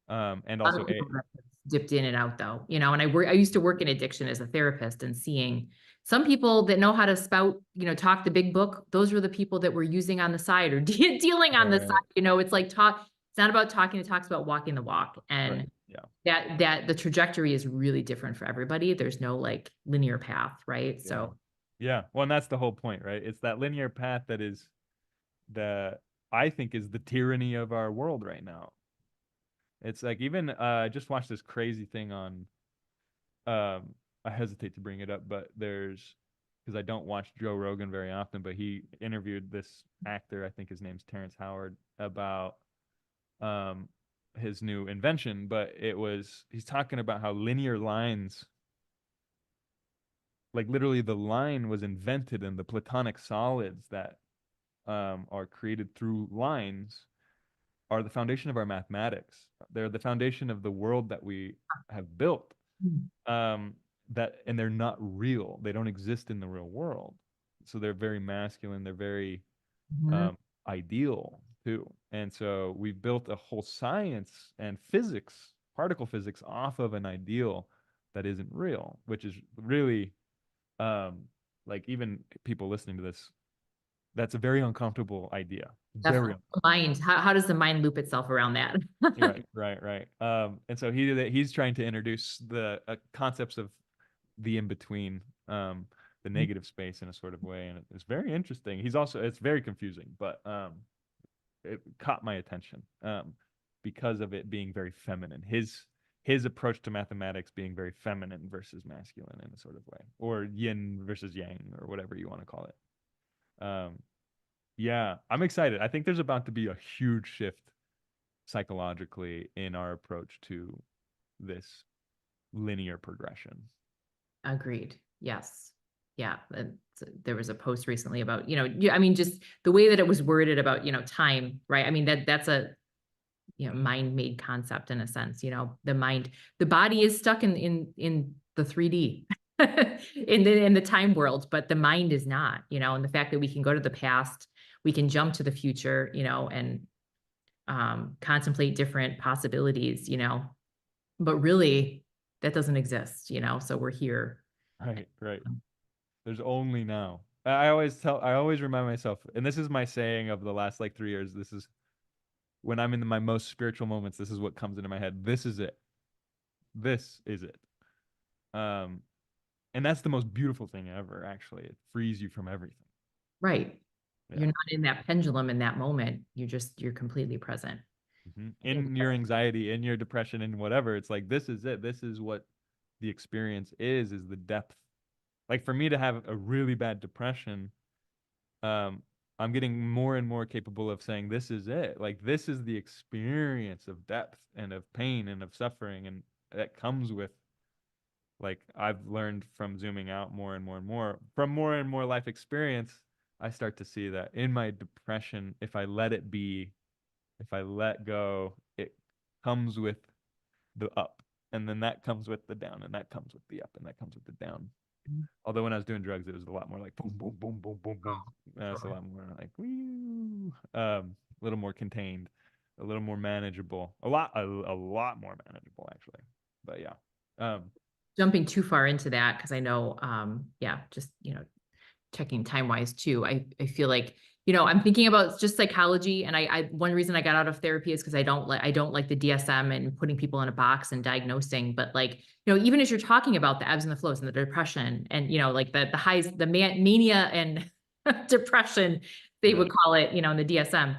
And A lot also of people that have dipped in and out though, and I used to work in addiction as a therapist and seeing some people that know how to spout, talk the big book. Those were the people that were using on the side or dealing on the side. right, It's like it's not about talking, it talks about walking the walk. right, And yeah, that the trajectory is really different for everybody. There's no like linear path, right? yeah, So yeah. Well, and that's the whole point, right? It's that linear path that is the I think is the tyranny of our world right now. It's like even I just watched this crazy thing on I hesitate to bring it up, but there's because I don't watch Joe Rogan very often, but he interviewed this actor, I think his name's Terrence Howard, about um his new invention, but he's talking about how linear lines, like literally the line was invented and the platonic solids that are created through lines are the foundation of our mathematics. They're the foundation of the world that we have built. Um, and they're not real. They don't exist in the real world. So they're very masculine. They're very mhm, ideal too. And so we've built a whole science and physics, particle physics, off of an ideal that isn't real, which is really um, like even people listening to this, that's a very uncomfortable idea. Very definitely. Mind. How does the mind loop itself around that? right, right, right. And so he's trying to introduce the concepts of the in between, the negative space in a sort of way, and it's very interesting. It's very confusing, but it caught my attention because of it being very feminine. His approach to mathematics being very feminine versus masculine in a sort of way, or yin versus yang, or whatever you want to call it. Yeah, I'm excited. I think there's about to be a huge shift psychologically in our approach to this linear progression. Agreed. Yes. Yeah. There was a post recently about, I mean, just the way that it was worded about, time, right? I mean, that's a, mind-made concept in a sense, the body is stuck in the 3D in the time world, but the mind is not, and the fact that we can go to the past, we can jump to the future, and contemplate different possibilities, but really that doesn't exist, so we're here. Right, right. There's only now. I always remind myself, and this is my saying of the last like 3 years. This is when I'm in my most spiritual moments. This is what comes into my head. This is it. This is it. Um, and that's the most beautiful thing ever. Actually, it frees you from everything. Right. You're Yeah. not in that pendulum in that moment. You're completely present. Mhm. I think In your anxiety, in your depression, in whatever, it's like this is it. This is what the experience is the depth. Like for me to have a really bad depression, I'm getting more and more capable of saying this is it. Like this is the experience of depth and of pain and of suffering, and that comes with, like, I've learned from zooming out more and more and more from more and more life experience. I start to see that in my depression, if I let it be, if I let go, it comes with the up, and then that comes with the down, and that comes with the up, and that comes with the down. Although when I was doing drugs, it was a lot more like boom, boom, boom, boom, boom, boom. Oh, It's a sure. lot more like woo, a little more contained, a little more manageable, a lot more manageable actually. But yeah, Jumping too far into that, because I know, yeah, just, checking time wise too. I feel like, I'm thinking about just psychology. And one reason I got out of therapy is because I don't like the DSM and putting people in a box and diagnosing. But like, even as you're talking about the ebbs and the flows and the depression and, like the highs, the mania and depression, they yeah, would call it, in the DSM.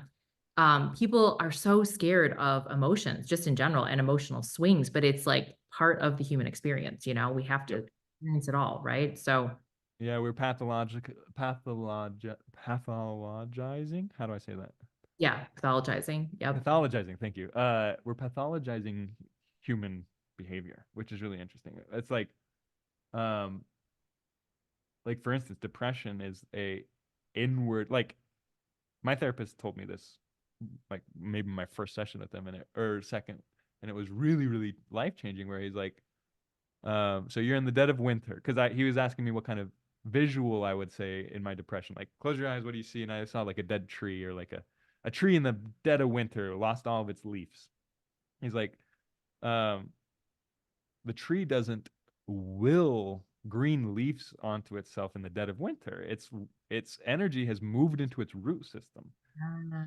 People are so scared of emotions just in general and emotional swings, but it's like part of the human experience, we have yep, to experience it all, right? So yeah. We're pathologizing. How do I say that? yeah, pathologizing. Yep. Pathologizing. Thank you. We're pathologizing human behavior, which is really interesting. It's um, like for instance, depression is a inward, like my therapist told me this, like maybe my first session with him, and it or second, and it was really really life changing. Where he's like, so you're in the dead of winter, because I he was asking me what kind of visual I would say in my depression, like close your eyes, what do you see? And I saw like a dead tree, or like a tree in the dead of winter, lost all of its leaves. He's like, um, the tree doesn't will green leaves onto itself in the dead of winter. Its energy has moved into its root system. Ah,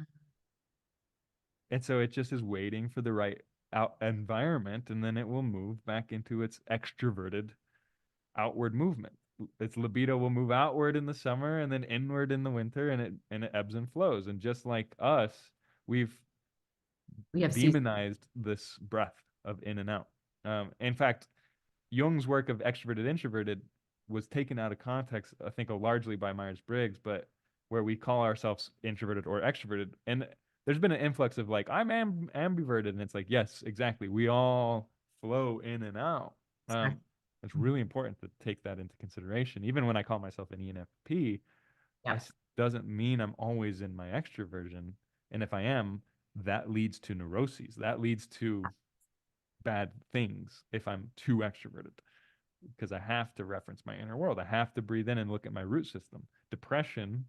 And so it just is waiting for the right out environment, and then it will move back into its extroverted outward movement. Its libido will move outward in the summer and then inward in the winter, and it ebbs and flows. And just like us, we've we have seasons. demonized this breath of in and out. In fact, Jung's work of extroverted introverted was taken out of context, I think, largely by Myers Briggs, but where we call ourselves introverted or extroverted. And there's been an influx of like, I'm ambiverted. And it's like, yes, exactly. We all flow in and out. Um, it's really important to take that into consideration. Even when I call myself an ENFP, Yeah. doesn't mean I'm always in my extroversion. And if I am, that leads to neuroses. That leads to bad things if I'm too extroverted, because I have to reference my inner world. I have to breathe in and look at my root system. Depression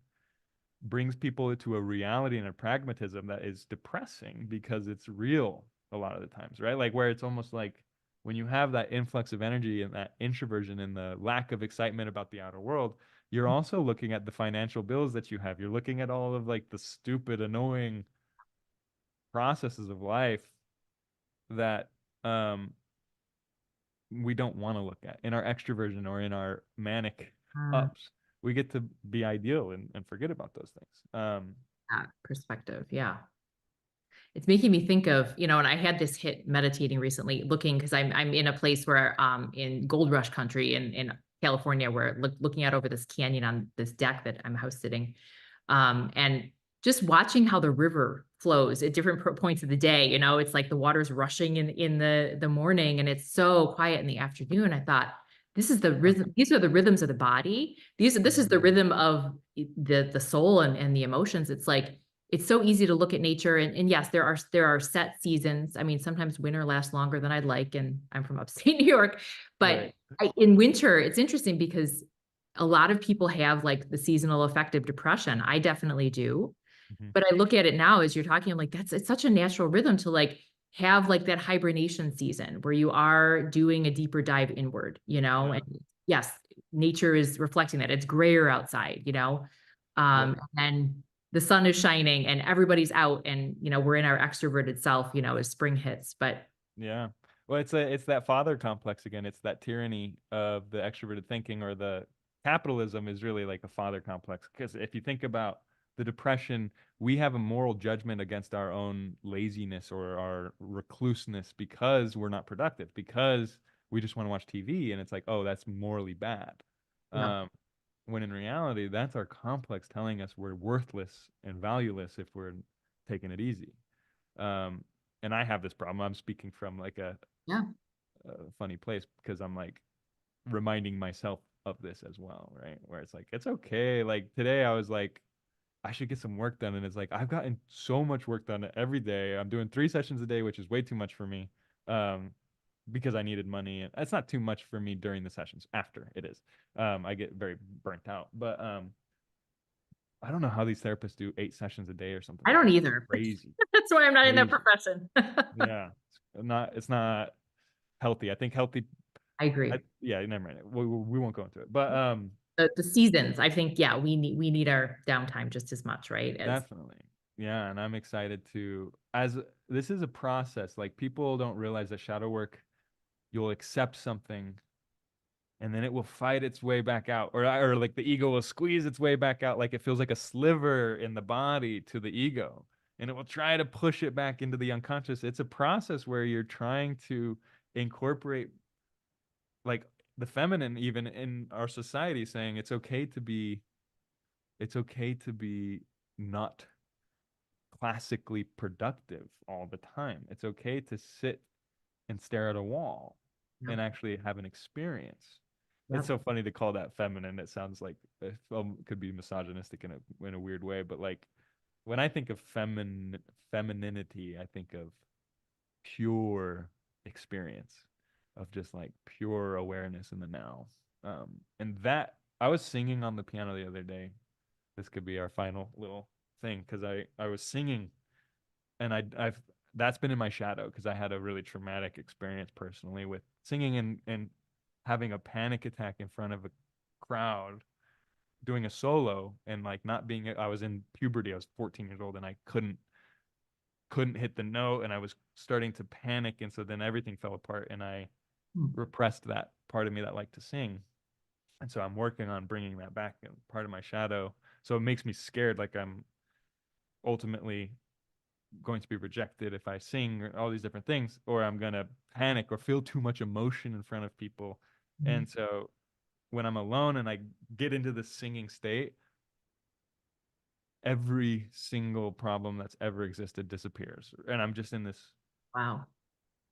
brings people into a reality and a pragmatism that is depressing because it's real a lot of the times, right? Like where it's almost like when you have that influx of energy and that introversion and the lack of excitement about the outer world, you're also looking at the financial bills that you have. You're looking at all of like the stupid, annoying processes of life that um we don't want to look at in our extroversion or in our manic Uh, ups. We get to be ideal and forget about those things. that perspective. Yeah. It's making me think of, and I had this hit meditating recently, looking because I'm in a place where in Gold Rush country in California, where looking out over this canyon on this deck that I'm house sitting, and just watching how the river flows at different points of the day. It's like the water's rushing in the morning, and it's so quiet in the afternoon. I thought, this is the Huh. rhythm. These are the rhythms of the body. This is the rhythm of the soul and the emotions. It's like it's so easy to look at nature, and yes, there are set seasons. I mean, sometimes winter lasts longer than I'd like, and I'm from upstate New York, but Right. in winter, it's interesting because a lot of people have like the seasonal affective depression. I definitely do. Mhm. But I look at it now as you're talking, I'm like, it's such a natural rhythm to like have like that hibernation season where you are doing a deeper dive inward, Yeah. and yes, nature is reflecting that. It's grayer outside, Yep. and then the sun is shining and everybody's out, and we're in our extroverted self, as spring hits. But Yeah. Well, it's that father complex again. It's that tyranny of the extroverted thinking, or the capitalism is really like a father complex. Because if you think about the depression, we have a moral judgment against our own laziness or our recluseness because we're not productive, because we just want to watch TV, and it's like, oh, that's morally bad. Yeah. Um, when in reality, that's our complex telling us we're worthless and valueless if we're taking it easy. Um, and I have this problem. I'm speaking from like Yeah. a funny place because I'm like reminding myself of this as well, right? Where it's like, it's okay. Like today, I was like, I should get some work done. And it's like, I've gotten so much work done every day. I'm doing 3 sessions a day, which is way too much for me. Um, because I needed money. And it's not too much for me during the sessions. After it is, I get very burnt out. But I don't know how these therapists do 8 sessions a day or something I like don't that. either. Crazy, That's why I'm not in that crazy. profession. Yeah, it's not healthy. I think healthy. I agree. Yeah, never mind. We won't go into it. But The seasons, I think, yeah, we need our downtime just as much, right? As definitely. Yeah, and I'm excited to as this is a process. Like people don't realize that shadow work, you'll accept something and then it will fight its way back out, or like the ego will squeeze its way back out, like it feels like a sliver in the body to the ego, and it will try to push it back into the unconscious. It's a process where you're trying to incorporate like the feminine even in our society, saying it's okay to be not classically productive all the time. It's okay to sit and stare at a wall yep, and actually have an experience. It's yep. so funny to call that feminine. It sounds like it could be misogynistic in a weird way, but like when I think of femininity, I think of pure experience, of just like pure awareness in the now. And that I was singing on the piano the other day. This could be our final little thing because I was singing and I've that's been in my shadow because I had a really traumatic experience personally with singing and having a panic attack in front of a crowd doing a solo and like not being I was in puberty. I was 14 years old and I couldn't hit the note and I was starting to panic, and so then everything fell apart and I Hmm. repressed that part of me that liked to sing. And so I'm working on bringing that back in part of my shadow. So it makes me scared, like I'm ultimately going to be rejected if I sing or all these different things, or I'm going to panic or feel too much emotion in front of people. Mhm. And so when I'm alone and I get into the singing state, every single problem that's ever existed disappears. And I'm just in Wow.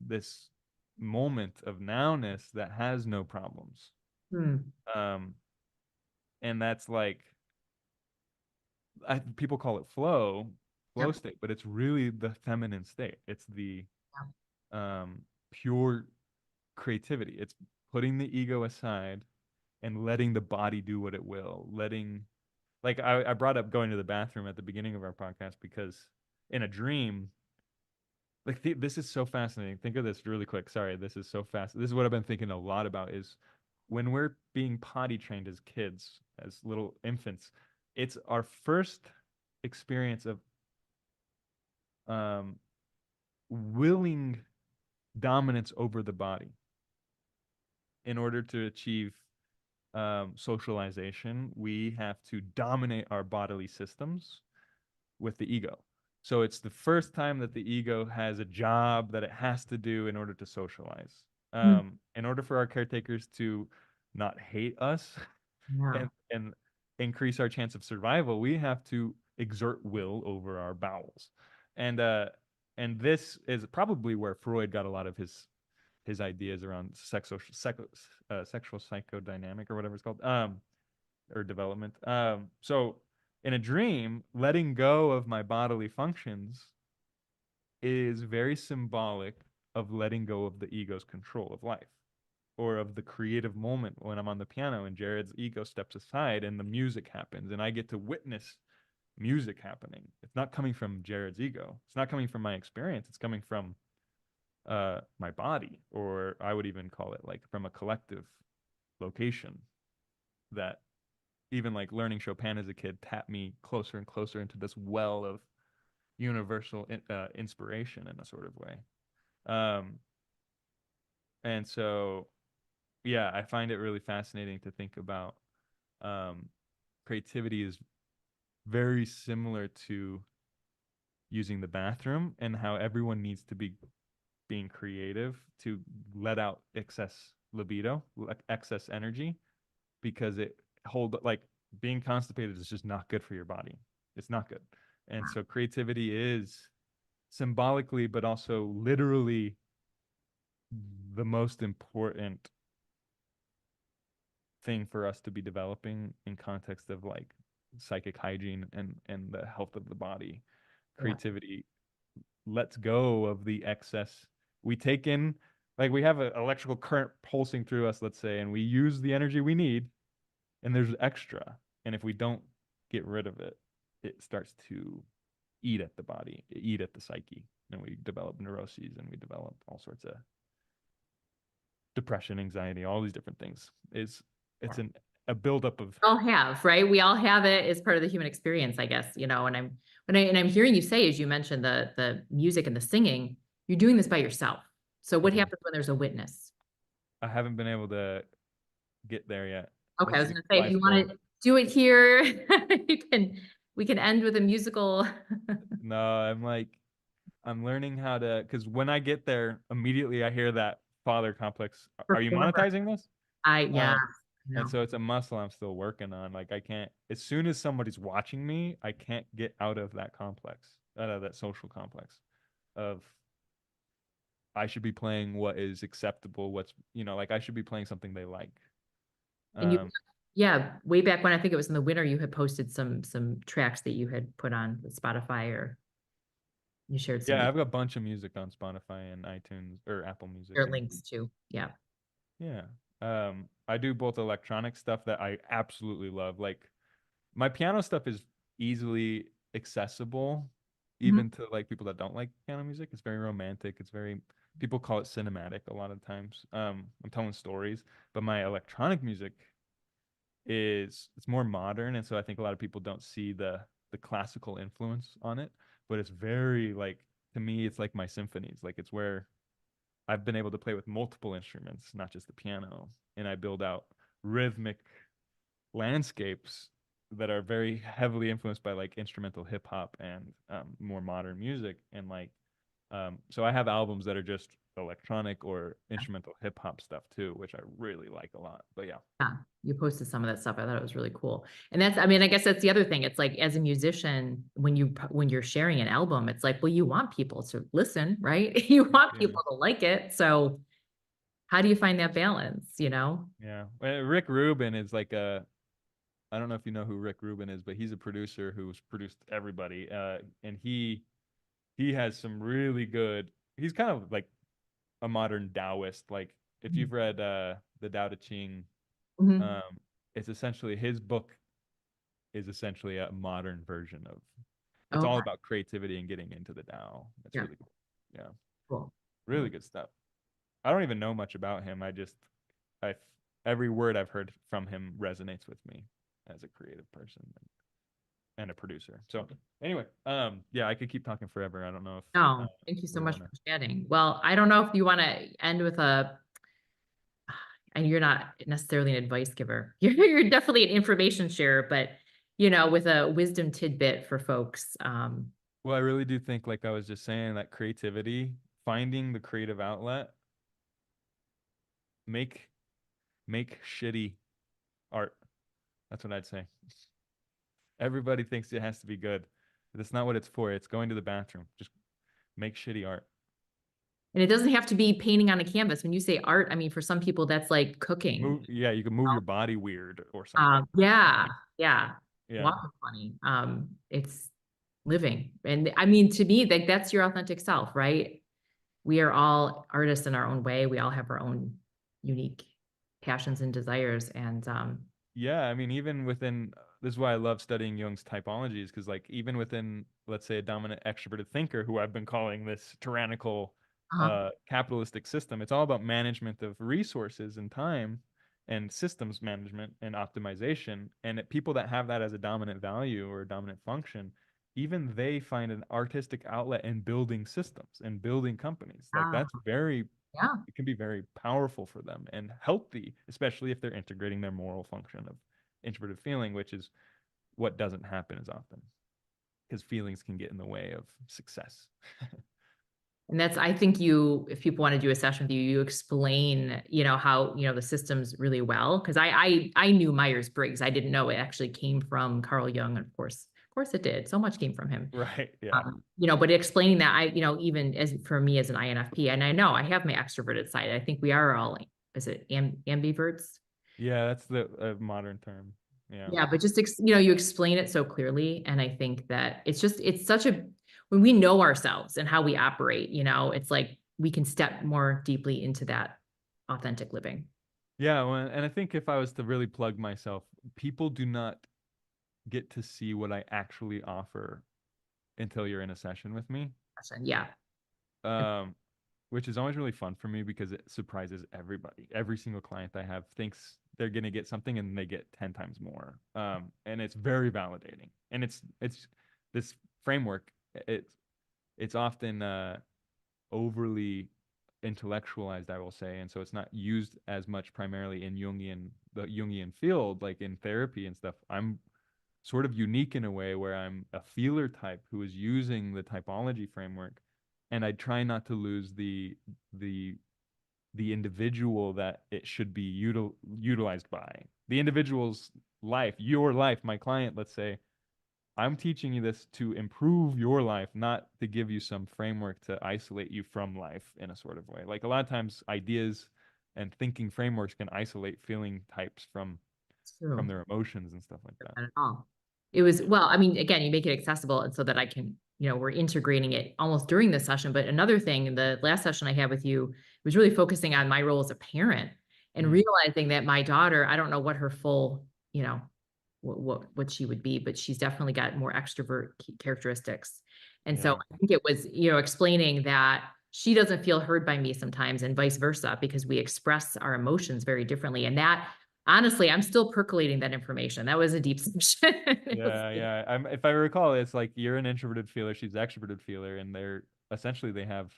this moment of nowness that has no problems. Hmm. Um, and that's like people call it flow Yep. state, but it's really the feminine state. It's the Yep. pure creativity. It's putting the ego aside and letting the body do what it will. Letting, like, I brought up going to the bathroom at the beginning of our podcast because in a dream, like, this is so fascinating. Think of this really quick. Sorry, this is so fast. This is what I've been thinking a lot about is when we're being potty trained as kids, as little infants, it's our first experience of um, willing dominance over the body in order to achieve socialization. We have to dominate our bodily systems with the ego. So it's the first time that the ego has a job that it has to do in order to socialize. Hmm. In order for our caretakers to not hate us Yeah. and increase our chance of survival, we have to exert will over our bowels. And this is probably where Freud got a lot of his ideas around sexual psychodynamic or whatever it's called, or development. So in a dream, letting go of my bodily functions is very symbolic of letting go of the ego's control of life, or of the creative moment when I'm on the piano and Jared's ego steps aside and the music happens and I get to witness music happening. It's not coming from Jared's ego. It's not coming from my experience. It's coming from my body, or I would even call it like from a collective location that even like learning Chopin as a kid tapped me closer and closer into this well of universal inspiration in a sort of way. Um, and so, yeah, I find it really fascinating to think about. Um, Creativity is very similar to using the bathroom and how everyone needs to be being creative to let out excess libido, excess energy, because it hold like being constipated is just not good for your body. It's not good. And so creativity is symbolically, but also literally the most important thing for us to be developing in context of like psychic hygiene and the health of the body. Yeah. Creativity lets go of the excess. We take in, like, we have an electrical current pulsing through us, let's say, and we use the energy we need, and there's extra. And if we don't get rid of it, it starts to eat at the body, eat at the psyche, and we develop neuroses and we develop all sorts of depression, anxiety, all these different things. It's a buildup of. All have, right? We all have it as part of the human experience, I guess, you know, and I'm hearing you say, as you mentioned, the music and the singing, you're doing this by yourself. So what Mhm. happens when there's a witness? I haven't been able to get there yet. Okay, I That's was the gonna say, if life you goal. want to do it here, you can, we can end with a musical. No, I'm learning how to, because when I get there, immediately I hear that father complex. Are you Performer. monetizing this? Yeah, Um, and no. so it's a muscle I'm still working on. Like I can't, as soon as somebody's watching me, I can't get out of that complex, out of that social complex of I should be playing what is acceptable, like I should be playing something they like. And you, Um, yeah, way back when, I think it was in the winter, you had posted some tracks that you had put on with Spotify, or you shared some yeah, I've got a bunch of music on Spotify and iTunes or Apple Music your and links too. Yeah. yeah. I do both electronic stuff that I absolutely love. Like my piano stuff is easily accessible, Mhm. even to like people that don't like piano music. It's very romantic. It's very people call it cinematic a lot of times. I'm telling stories, but my electronic music it's more modern, and so I think a lot of people don't see the classical influence on it. But it's very like to me, it's like my symphonies. Like it's where I've been able to play with multiple instruments, not just the piano, and I build out rhythmic landscapes that are very heavily influenced by like instrumental hip hop and more modern music. And like, so I have albums that are just electronic or instrumental hip hop stuff too, which I really like a lot. But yeah, Yeah, you posted some of that stuff. I thought it was really cool. And that's, I mean, I guess that's the other thing. It's like, as a musician, when you're sharing an album, it's like, well, you want people to listen, right? You want yeah, people to like it. So how do you find that balance, you know? yeah. Rick Rubin is like I don't know if you know who Rick Rubin is, but he's a producer who's produced everybody. And he has some really good. He's kind of like a modern Taoist. Like if you've read the Tao Te Ching, Mhm. um, it's essentially his book is essentially a modern version of. It's all Okay. about creativity and getting into the Tao. It's Yeah. really cool. Yeah, Cool. really good stuff. I don't even know much about him. I every word I've heard from him resonates with me as a creative person and a producer. So anyway, yeah, I could keep talking forever. I don't know if No, thank you so we much want for to. chatting. Well, I don't know if you want to end with and you're not necessarily an advice giver. You're definitely an information sharer, but you know, with a wisdom tidbit for folks. Well, I really do think, like I was just saying, that creativity, finding the creative outlet, make make shitty art. That's what I'd say. Everybody thinks it has to be good. That's not what it's for. It's going to the bathroom. Just make shitty art. And it doesn't have to be painting on a canvas. When you say art, I mean, for some people, that's like cooking. Move, yeah, you can move your body weird or something. Yeah, yeah. Yeah. Wow, funny. It's living. And I mean, to me, like that's your authentic self, right? We are all artists in our own way. We all have our own unique passions and desires. And Yeah, I mean, even within this is why I love studying Jung's typologies, because like even within, let's say, a dominant extroverted thinker, who I've been calling this tyrannical uh, capitalistic system, it's all about management of resources and time and systems management and optimization. And people that have that as a dominant value or a dominant function, even they find an artistic outlet in building systems and building companies. Like ah, that's very yeah. it can be very powerful for them and healthy, especially if they're integrating their moral function of introverted feeling, which is what doesn't happen as often because feelings can get in the way of success. And that's, I think you, if people want to do a session with you, you explain, how, the systems really well. Cause I knew Myers-Briggs. I didn't know it actually came from Carl Jung. And of course it did. So much came from him. Right. Yeah. But explaining that even as for me as an INFP, and I know I have my extroverted side. I think we are all, is it ambiverts? Yeah. That's the modern term. Yeah. Yeah, but just you explain it so clearly, and I think that it's such a when we know ourselves and how we operate, it's like we can step more deeply into that authentic living. Yeah. Well, and I think if I was to really plug myself, people do not get to see what I actually offer until you're in a session with me. Yeah. Um, which is always really fun for me because it surprises everybody. Every single client I have thinks they're gonna get something and they get 10 times more. And it's very validating. And it's this framework. It's often overly intellectualized, I will say, and so it's not used as much primarily in the Jungian field, like in therapy and stuff. I'm sort of unique in a way where I'm a feeler type who is using the typology framework, and I try not to lose the the individual that it should be utilized by. The individual's life, your life, my client, let's say, I'm teaching you this to improve your life, not to give you some framework to isolate you from life in a sort of way. Like a lot of times ideas and thinking frameworks can isolate feeling types It's from true. their emotions and stuff like that. Not at all. It was, well, I mean, again, you make it accessible and so that I can, we're integrating it almost during the session. But another thing, the last session I had with you was really focusing on my role as a parent and Mm, realizing that my daughter, I don't know what her full, what she would be, but she's definitely got more extrovert characteristics. And so yeah. I think it was, explaining that she doesn't feel heard by me sometimes and vice versa because we express our emotions very differently. And that honestly, I'm still percolating that information. That was a deep session. It was Yeah, like, yeah. If I recall, it's like you're an introverted feeler, she's extroverted feeler, and they're essentially they have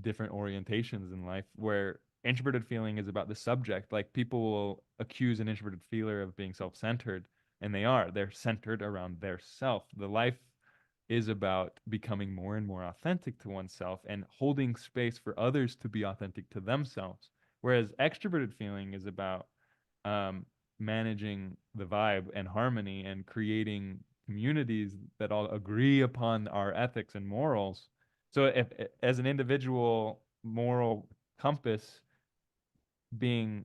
different orientations in life where introverted feeling is about the subject. Like people will accuse an introverted feeler of being self-centered, and they are. They're centered around their self. The life is about becoming more and more authentic to oneself and holding space for others to be authentic to themselves. Whereas extroverted feeling is about um, managing the vibe and harmony and creating communities that all agree upon our ethics and morals. So, if as an individual moral compass, being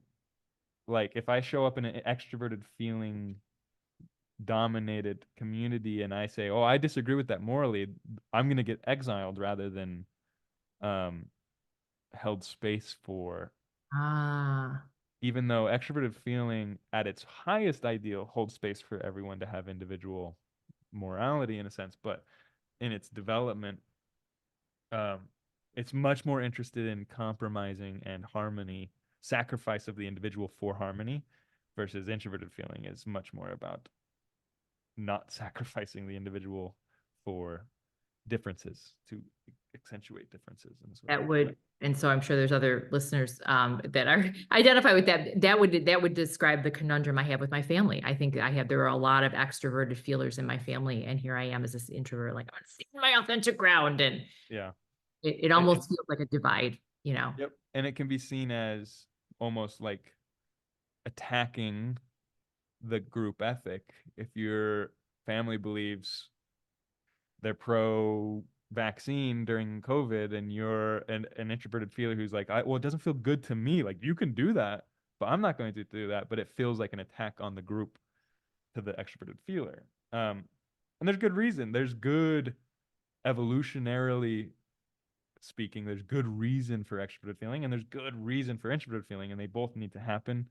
like, if I show up in an extroverted feeling dominated community and I say, "Oh, I disagree with that morally," I'm going to get exiled rather than um, held space for. ah, Even though extroverted feeling at its highest ideal holds space for everyone to have individual morality in a sense, but in its development, um, it's much more interested in compromising and harmony, sacrifice of the individual for harmony, versus introverted feeling is much more about not sacrificing the individual for differences to accentuate differences in a sort of that way. would, and so I'm sure there's other listeners that are identify with that. That would describe the conundrum I have with my family. I think there are a lot of extroverted feelers in my family, and here I am as this introvert, like I'm seeking my authentic ground, and Yeah. it And almost feels like a divide. yep. And it can be seen as almost like attacking the group ethic. If your family believes they're pro vaccine during COVID and you're an introverted feeler who's like, well, it doesn't feel good to me. Like you can do that, but I'm not going to do that. But it feels like an attack on the group to the extroverted feeler. And there's good reason. There's good evolutionarily speaking, there's good reason for extroverted feeling and there's good reason for introverted feeling, and they both need to happen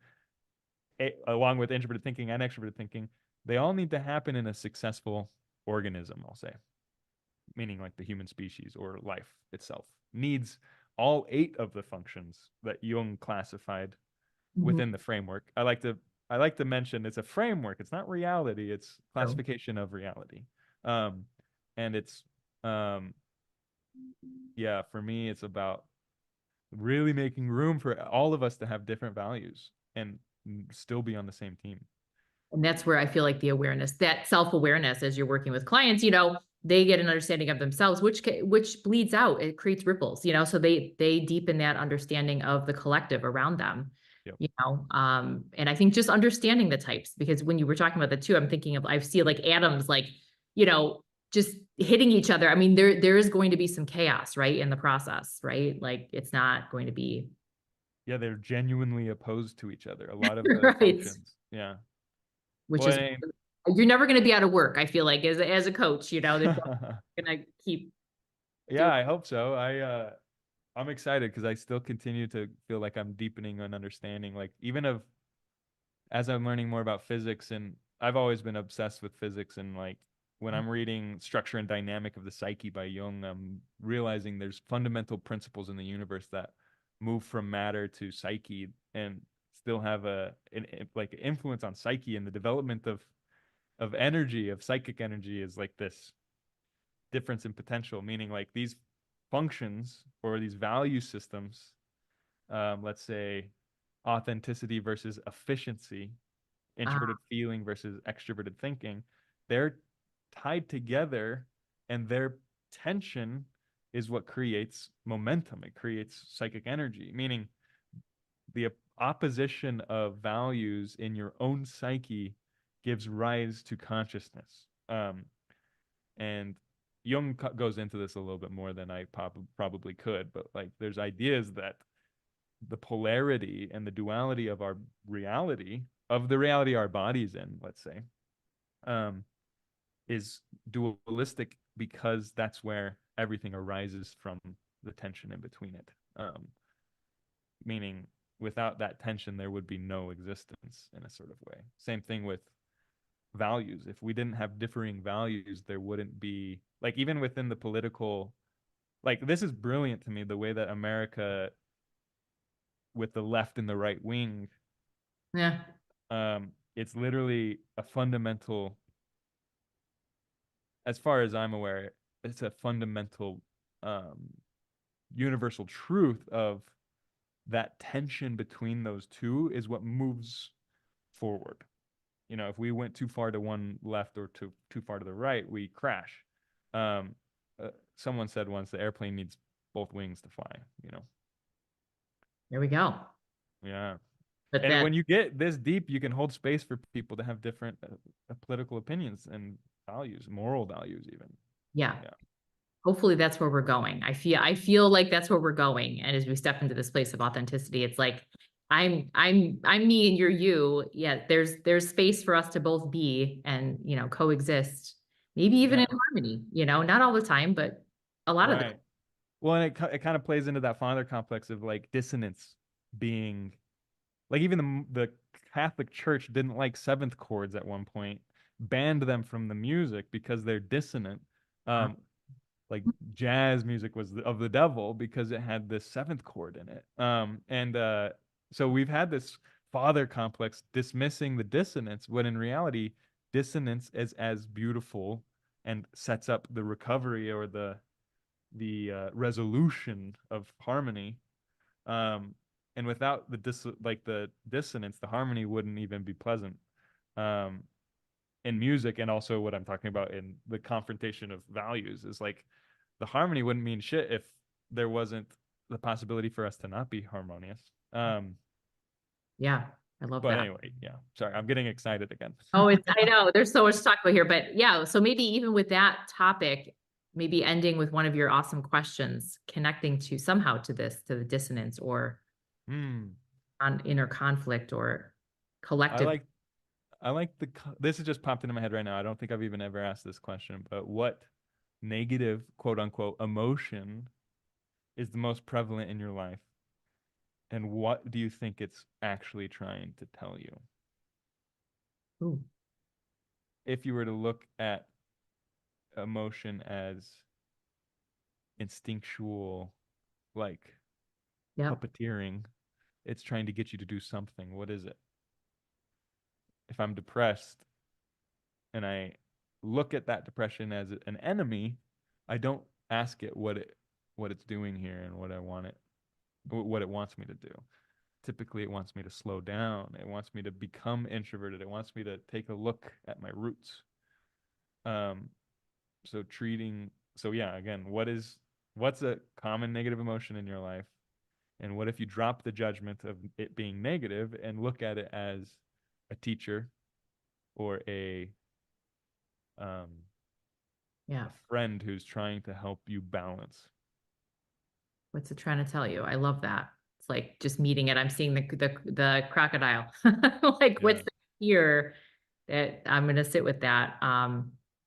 along with introverted thinking and extroverted thinking. They all need to happen in a successful organism, I'll say, meaning like the human species or life itself needs all 8 of the functions that Jung classified Mhm. within the framework. I like to mention it's a framework. It's not reality. It's So, classification of reality. Um, and it's um, yeah, for me, it's about really making room for all of us to have different values and still be on the same team. and that's where I feel like the awareness, that self-awareness as you're working with clients, they get an understanding of themselves, which bleeds out. It creates ripples, so they deepen that understanding of the collective around them. Yep. And I think just understanding the types, because when you were talking about the two, I'm thinking of, I see like atoms, like, just hitting each other. I mean, there is going to be some chaos, right, in the process, right? Like it's not going to be Yeah, they're genuinely opposed to each other. A lot of the right, functions. Yeah. which Well, is, you're never going to be out of work. I feel like as a coach, they're going to keep yeah, doing. I hope so. I'm excited because I still continue to feel like I'm deepening an understanding, like even of as I'm learning more about physics, and I've always been obsessed with physics, and like when I'm reading Structure and Dynamic of the Psyche by Jung, I'm realizing there's fundamental principles in the universe that move from matter to psyche and still have like influence on psyche, and the development of energy, of psychic energy, is like this difference in potential, meaning like these functions or these value systems, let's say authenticity versus efficiency, Ah, introverted feeling versus extroverted thinking, they're tied together, and their tension is what creates momentum. It creates psychic energy, meaning the opposition of values in your own psyche gives rise to consciousness. And Jung goes into this a little bit more than I probably could, but like there's ideas that the polarity and the duality of our reality, of the reality our body's in, let's say, um, is dualistic because that's where everything arises from, the tension in between it. Meaning, without that tension, there would be no existence in a sort of way. Same thing with values. If we didn't have differing values, there wouldn't be, like, even within the political, like, this is brilliant to me, the way that America, with the left and the right wing, yeah. it's literally a fundamental, as far as I'm aware, it's a fundamental um, universal truth of that tension between those two is what moves forward. If we went too far to one left or too far to the right, we crash. Um, Someone said once the airplane needs both wings to fly. There we go. Yeah. But And that, when you get this deep, you can hold space for people to have different political opinions and values, moral values, even. yeah. Yeah. Hopefully that's where we're going. I feel like that's where we're going. And as we step into this place of authenticity, it's like I'm me and you're you. Yeah, there's space for us to both be and coexist. Maybe even Yeah. in harmony, not all the time, but a lot of the Right. Well, and it kind of plays into that father complex of like dissonance being, like, even the Catholic Church didn't like seventh chords at one point, banned them from the music because they're dissonant. time. Um, like jazz music was of the devil because it had this seventh chord in it. And so we've had this father complex dismissing the dissonance, when in reality, dissonance is as beautiful and sets up the recovery or the resolution of harmony. Um, and without the dissonance, the harmony wouldn't even be pleasant. Um, in music, and also what I'm talking about in the confrontation of values, is like the harmony wouldn't mean shit if there wasn't the possibility for us to not be harmonious. Yeah, I love But that. anyway, yeah. Sorry, I'm getting excited again. Oh, I know there's so much to talk about here, but yeah, so maybe even with that topic, maybe ending with one of your awesome questions, connecting to somehow to this, to the dissonance or Hmm. on inner conflict or I collective. like I like this has just popped into my head right now. I don't think I've even ever asked this question, but what negative, quote unquote, emotion is the most prevalent in your life? And what do you think it's actually trying to tell you? Ooh, If you were to look at emotion as instinctual, like yep. puppeteering, it's trying to get you to do something. What is it? If I'm depressed and I look at that depression as an enemy, I don't ask it what it's doing here and what it wants me to do. Typically, it wants me to slow down. It wants me to become introverted. It wants me to take a look at my roots. Um, So treating, so yeah, again, what's a common negative emotion in your life? And what if you drop the judgment of it being negative and look at it as a teacher or um, Yeah. a friend who's trying to help you balance? What's it trying to tell you? I love that. It's like just meeting it. I'm seeing the crocodile. Like what's Yeah. here that I'm gonna sit with that.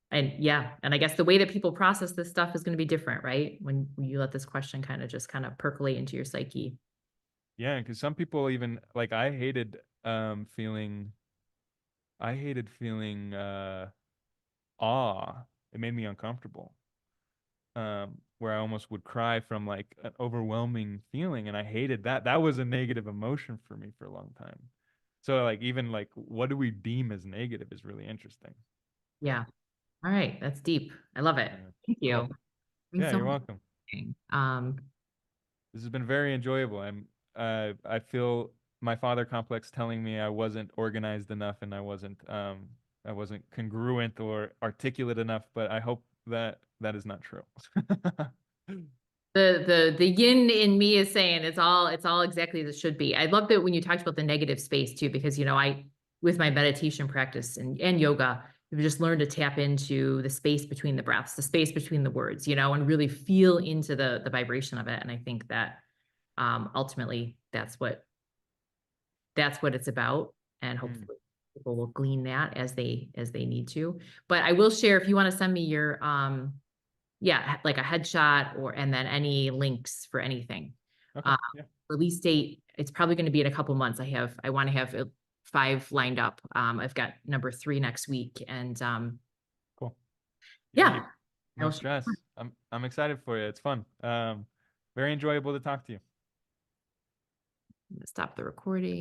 And yeah, and I guess the way that people process this stuff is gonna be different, right? When you let this question kind of percolate into your psyche. Yeah, because some people even like I hated feeling awe. It made me uncomfortable. Where I almost would cry from like an overwhelming feeling, and I hated that. That was a negative emotion for me for a long time. So like even like what do we deem as negative is really interesting. Yeah. All right. That's deep. I love it. Yeah. Thank you. Cool. Brings Yeah, so you're much. welcome. Um, This has been very enjoyable. I feel my father complex telling me I wasn't organized enough and I wasn't congruent or articulate enough, but I hope that that is not true. the yin in me is saying it's all exactly as it should be. I love that when you talked about the negative space too, because I with my meditation practice and yoga, I've just learned to tap into the space between the breaths, the space between the words, and really feel into the vibration of it. And I think that ultimately that's what it's about. And Mm. hopefully people will glean that as they need to. But I will share if you want to send me your yeah, like a headshot and then any links for anything. Okay. Uh, Yeah. Release date, it's probably going to be in a couple months. I want to have 5 lined up. I've got number 3 next week. And Cool. yeah, Yay. No I'll stress. I'm excited for you. It's fun. Very enjoyable to talk to you. stop the recording.